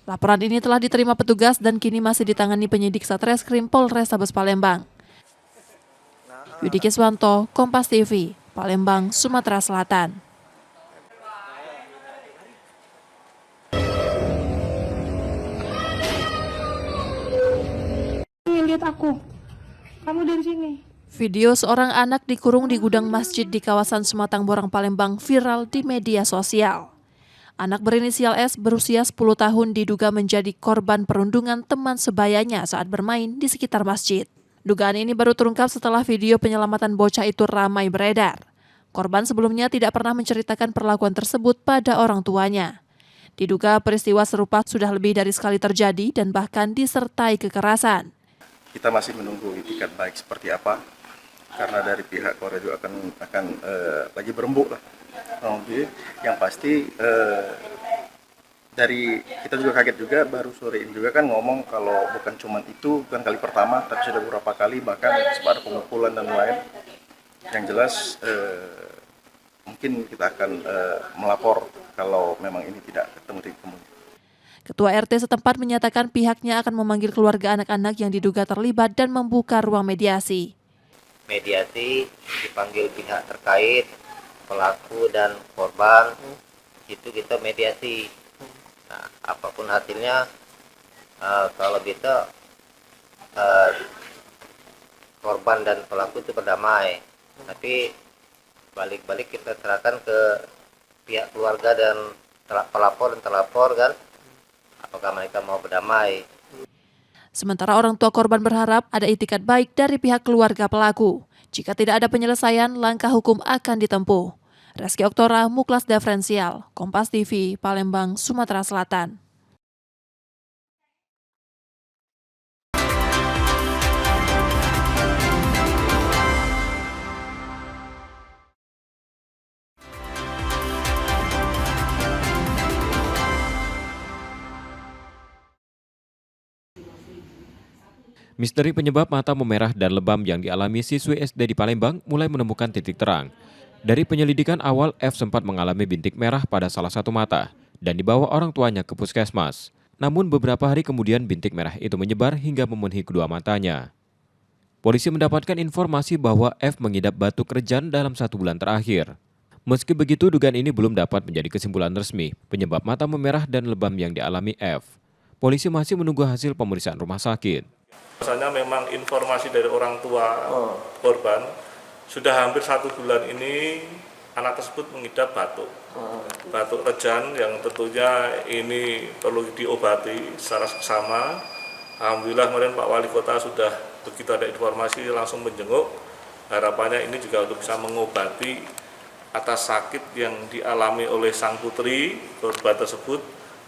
Laporan ini telah diterima petugas dan kini masih ditangani penyidik Satreskrim Polrestabes Palembang. Yudi Kiswanto, Kompas TV, Palembang, Sumatera Selatan. Lihat aku, kamu dari sini. Video seorang anak dikurung di gudang masjid di kawasan Sematang Borang, Palembang viral di media sosial. Anak berinisial S berusia 10 tahun diduga menjadi korban perundungan teman sebayanya saat bermain di sekitar masjid. Dugaan ini baru terungkap setelah video penyelamatan bocah itu ramai beredar. Korban sebelumnya tidak pernah menceritakan perlakuan tersebut pada orang tuanya. Diduga peristiwa serupa sudah lebih dari sekali terjadi dan bahkan disertai kekerasan. Kita masih menunggu itikat baik seperti apa, karena dari pihak Polres juga akan lagi berembuk lah. Yang pasti dari kita juga kaget juga, baru sore ini juga kan ngomong kalau bukan kali pertama, tapi sudah beberapa kali, bahkan sempat pemukulan dan lain. Yang jelas mungkin kita akan melapor kalau memang ini tidak ketemu titik temu. Ketua RT setempat menyatakan pihaknya akan memanggil keluarga anak-anak yang diduga terlibat dan membuka ruang mediasi. Mediasi dipanggil pihak terkait, pelaku dan korban, itu kita mediasi. Nah, apapun hasilnya, kalau bisa korban dan pelaku itu berdamai. Tapi balik-balik kita serahkan ke pihak keluarga dan pelapor dan terlapor kan, apakah mereka mau berdamai. Sementara orang tua korban berharap ada itikat baik dari pihak keluarga pelaku. Jika tidak ada penyelesaian, langkah hukum akan ditempuh. Reski Oktora, Muklas Diferensial, Kompas TV, Palembang, Sumatera Selatan. Misteri penyebab mata memerah dan lebam yang dialami siswi SD di Palembang mulai menemukan titik terang. Dari penyelidikan awal, F sempat mengalami bintik merah pada salah satu mata dan dibawa orang tuanya ke puskesmas. Namun beberapa hari kemudian bintik merah itu menyebar hingga memenuhi kedua matanya. Polisi mendapatkan informasi bahwa F mengidap batuk rejan dalam 1 bulan terakhir. Meski begitu, dugaan ini belum dapat menjadi kesimpulan resmi penyebab mata memerah dan lebam yang dialami F. Polisi masih menunggu hasil pemeriksaan rumah sakit. Biasanya memang informasi dari orang tua korban, sudah hampir 1 bulan ini anak tersebut mengidap batuk. Batuk rejan yang tentunya ini perlu diobati secara seksama. Alhamdulillah kemarin Pak Wali Kota sudah begitu ada informasi langsung menjenguk. Harapannya ini juga untuk bisa mengobati atas sakit yang dialami oleh sang putri korban tersebut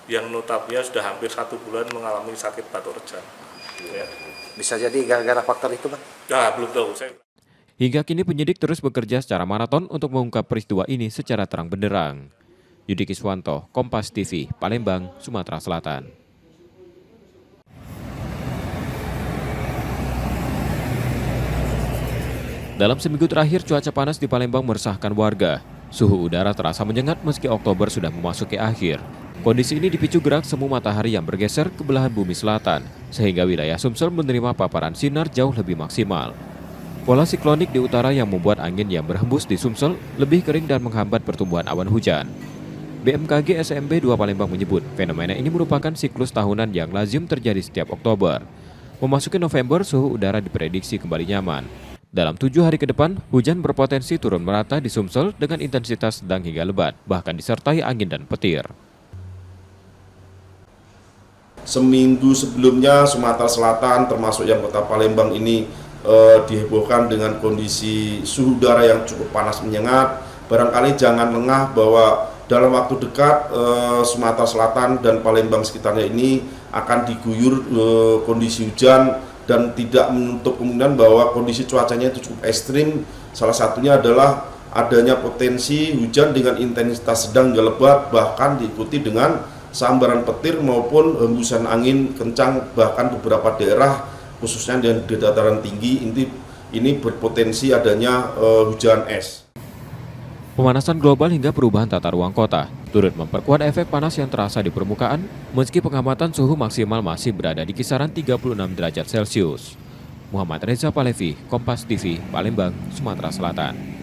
yang notabene sudah hampir 1 bulan mengalami sakit batuk rejan. Ya. Bisa jadi gara-gara faktor itu, Bang? Ya, belum tahu. Hingga kini penyidik terus bekerja secara maraton untuk mengungkap peristiwa ini secara terang benderang. Yudi Kiswanto, Kompas TV, Palembang, Sumatera Selatan. Dalam seminggu terakhir, cuaca panas di Palembang meresahkan warga. Suhu udara terasa menyengat meski Oktober sudah memasuki akhir. Kondisi ini dipicu gerak semu matahari yang bergeser ke belahan bumi selatan, sehingga wilayah Sumsel menerima paparan sinar jauh lebih maksimal. Pola siklonik di utara yang membuat angin yang berhembus di Sumsel lebih kering dan menghambat pertumbuhan awan hujan. BMKG SMB 2 Palembang menyebut fenomena ini merupakan siklus tahunan yang lazim terjadi setiap Oktober. Memasuki November, suhu udara diprediksi kembali nyaman. Dalam 7 hari ke depan, hujan berpotensi turun merata di Sumsel dengan intensitas sedang hingga lebat, bahkan disertai angin dan petir. Seminggu sebelumnya Sumatera Selatan termasuk yang kota Palembang ini dihebohkan dengan kondisi suhu udara yang cukup panas menyengat. Barangkali jangan lengah bahwa dalam waktu dekat Sumatera Selatan dan Palembang sekitarnya ini akan diguyur kondisi hujan dan tidak menutup kemungkinan bahwa kondisi cuacanya itu cukup ekstrim. Salah satunya adalah adanya potensi hujan dengan intensitas sedang hingga lebat, bahkan diikuti dengan sambaran petir maupun hembusan angin kencang, bahkan beberapa daerah khususnya di dataran tinggi ini berpotensi adanya hujan es. Pemanasan global hingga perubahan tata ruang kota turut memperkuat efek panas yang terasa di permukaan, meski pengamatan suhu maksimal masih berada di kisaran 36 derajat Celcius. Muhammad Reza Palevi, Kompas TV, Palembang, Sumatera Selatan.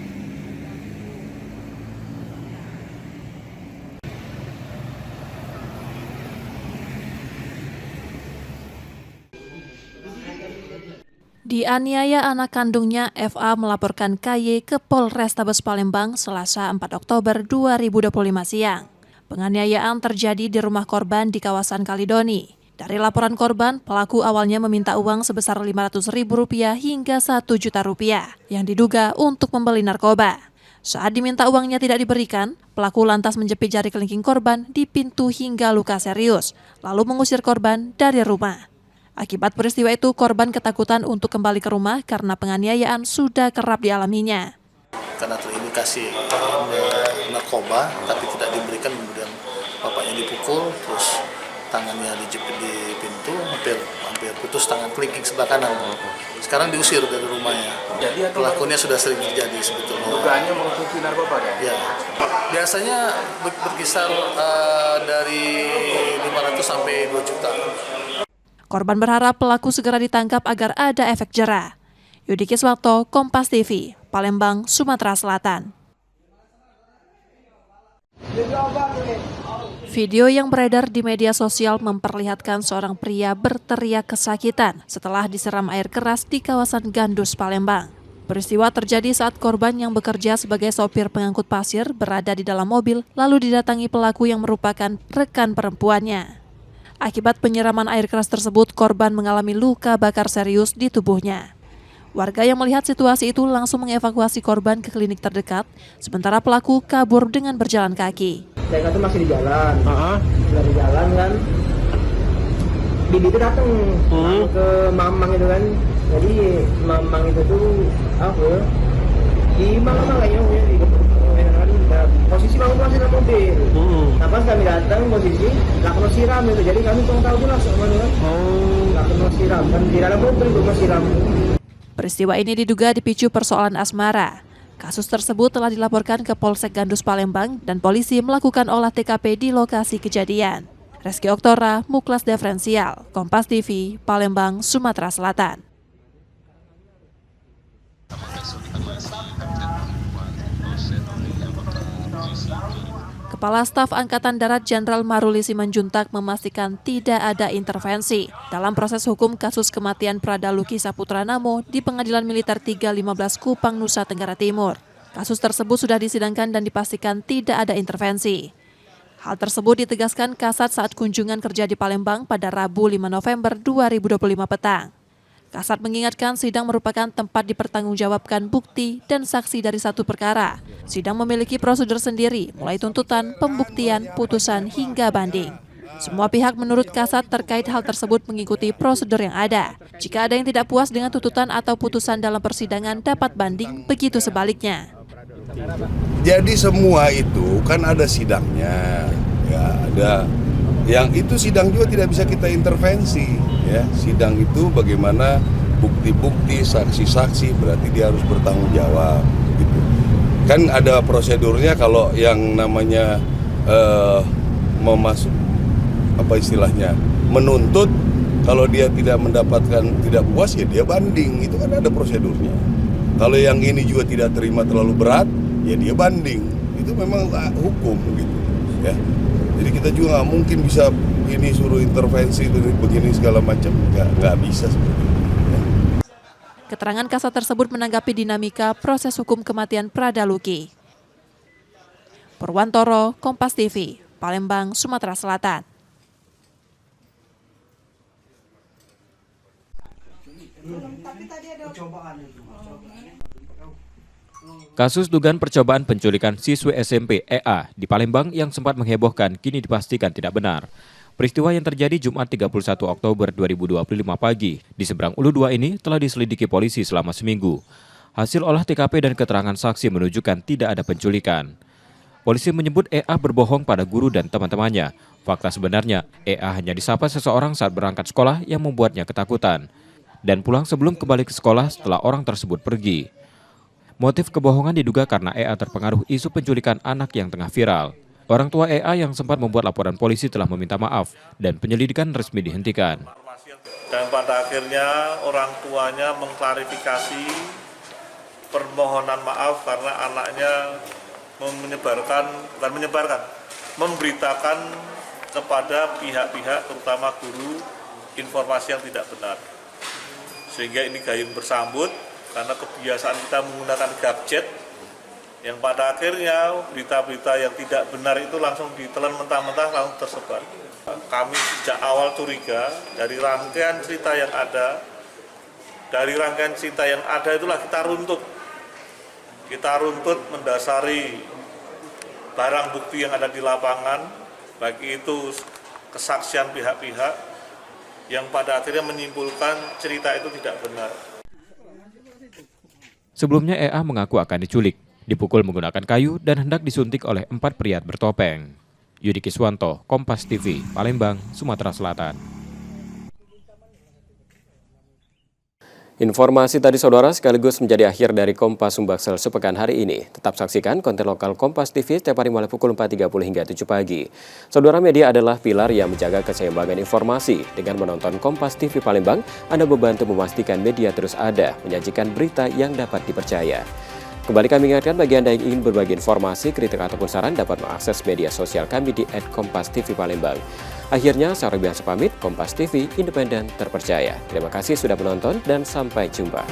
Dianiaya anak kandungnya, FA melaporkan KY ke Polrestabes Palembang Selasa 4 Oktober 2025 siang. Penganiayaan terjadi di rumah korban di kawasan Kalidoni. Dari laporan korban, pelaku awalnya meminta uang sebesar Rp500.000 hingga Rp1 juta yang diduga untuk membeli narkoba. Saat diminta uangnya tidak diberikan, pelaku lantas menjepit jari kelingking korban di pintu hingga luka serius, lalu mengusir korban dari rumah. Akibat peristiwa itu, korban ketakutan untuk kembali ke rumah karena penganiayaan sudah kerap dialaminya. Karena terindikasi narkoba, tapi tidak diberikan, kemudian bapaknya dipukul, terus tangannya dijepit di pintu, hampir putus tangan kelingking sebelah kanan. Sekarang diusir dari rumahnya. Pelakunya sudah sering terjadi sebetulnya. Dugaannya mengkonsumsi narkoba kan? Ya. Biasanya berkisar dari 500 sampai 2 juta. Korban berharap pelaku segera ditangkap agar ada efek jera. Yudi Kiswanto, Kompas TV, Palembang, Sumatera Selatan. Video yang beredar di media sosial memperlihatkan seorang pria berteriak kesakitan setelah disiram air keras di kawasan Gandus, Palembang. Peristiwa terjadi saat korban yang bekerja sebagai sopir pengangkut pasir berada di dalam mobil lalu didatangi pelaku yang merupakan rekan perempuannya. Akibat penyiraman air keras tersebut, korban mengalami luka bakar serius di tubuhnya. Warga yang melihat situasi itu langsung mengevakuasi korban ke klinik terdekat, sementara pelaku kabur dengan berjalan kaki. Saya tuh masih di jalan, dari jalan kan, Bibi itu datang ke Mamang itu kan, jadi Mamang itu tuh di Mamang kayaknya posisi Mamang masih dalam mobil. Nah pas kami datang posisi nggak kena siram itu, jadi kami kurang tahu pula soalnya kan, nggak kena siram kan di dalam mobil belum siram. Peristiwa ini diduga dipicu persoalan asmara. Kasus tersebut telah dilaporkan ke Polsek Gandus Palembang dan polisi melakukan olah TKP di lokasi kejadian. Reski Oktora, Muklas Diferensial, Kompas TV, Palembang, Sumatera Selatan. Kepala Staf Angkatan Darat Jenderal Maruli Simanjuntak memastikan tidak ada intervensi dalam proses hukum kasus kematian Pradaluki Saputra Namo di Pengadilan Militer 315 Kupang, Nusa Tenggara Timur. Kasus tersebut sudah disidangkan dan dipastikan tidak ada intervensi. Hal tersebut ditegaskan Kasat saat kunjungan kerja di Palembang pada Rabu 5 November 2025 petang. Kasat mengingatkan sidang merupakan tempat dipertanggungjawabkan bukti dan saksi dari satu perkara. Sidang memiliki prosedur sendiri, mulai tuntutan, pembuktian, putusan, hingga banding. Semua pihak menurut Kasat terkait hal tersebut mengikuti prosedur yang ada. Jika ada yang tidak puas dengan tuntutan atau putusan dalam persidangan dapat banding, begitu sebaliknya. Jadi semua itu kan ada sidangnya, ya ada yang itu sidang juga tidak bisa kita intervensi, ya sidang itu bagaimana bukti-bukti, saksi-saksi berarti dia harus bertanggung jawab, gitu. Kan ada prosedurnya kalau yang namanya menuntut, kalau dia tidak mendapatkan, tidak puas ya dia banding, itu kan ada prosedurnya. Kalau yang ini juga tidak terima terlalu berat, ya dia banding, itu memang hukum gitu, ya. Jadi kita juga nggak mungkin bisa ini suruh intervensi begini segala macam, nggak bisa seperti itu. Ya. Keterangan Kasat tersebut menanggapi dinamika proses hukum kematian Prada Luki. Purwantoro, Kompas TV, Palembang, Sumatera Selatan. Kasus dugaan percobaan penculikan siswi SMP EA di Palembang yang sempat menghebohkan kini dipastikan tidak benar. Peristiwa yang terjadi Jumat 31 Oktober 2025 pagi di seberang Ulu 2 ini telah diselidiki polisi selama seminggu. Hasil olah TKP dan keterangan saksi menunjukkan tidak ada penculikan. Polisi menyebut EA berbohong pada guru dan teman-temannya. Fakta sebenarnya, EA hanya disapa seseorang saat berangkat sekolah yang membuatnya ketakutan dan pulang sebelum kembali ke sekolah setelah orang tersebut pergi. Motif kebohongan diduga karena EA terpengaruh isu penculikan anak yang tengah viral. Orang tua EA yang sempat membuat laporan polisi telah meminta maaf dan penyelidikan resmi dihentikan. Dan pada akhirnya orang tuanya mengklarifikasi permohonan maaf karena anaknya memberitakan kepada pihak-pihak terutama guru informasi yang tidak benar. Sehingga ini gayung bersambut karena kebiasaan kita menggunakan gadget yang pada akhirnya berita-berita yang tidak benar itu langsung ditelan mentah-mentah langsung tersebar. Kami sejak awal curiga dari rangkaian cerita yang ada, itulah kita runtut. Kita runtut mendasari barang bukti yang ada di lapangan, baik itu kesaksian pihak-pihak yang pada akhirnya menyimpulkan cerita itu tidak benar. Sebelumnya EA mengaku akan diculik, dipukul menggunakan kayu dan hendak disuntik oleh 4 pria bertopeng. Yudi Kiswanto, Kompas TV, Palembang, Sumatera Selatan. Informasi tadi saudara sekaligus menjadi akhir dari Kompas Sumbaksel sepekan hari ini. Tetap saksikan konten lokal Kompas TV setiap hari mulai pukul 4.30 hingga 7 pagi. Saudara, media adalah pilar yang menjaga keseimbangan informasi. Dengan menonton Kompas TV Palembang, Anda membantu memastikan media terus ada, menyajikan berita yang dapat dipercaya. Kembali kami ingatkan bagi Anda yang ingin berbagi informasi, kritik ataupun saran dapat mengakses media sosial kami di @KompasTV_Palembang. Akhirnya, saya biasa pamit, Kompas TV, independen, terpercaya. Terima kasih sudah menonton dan sampai jumpa.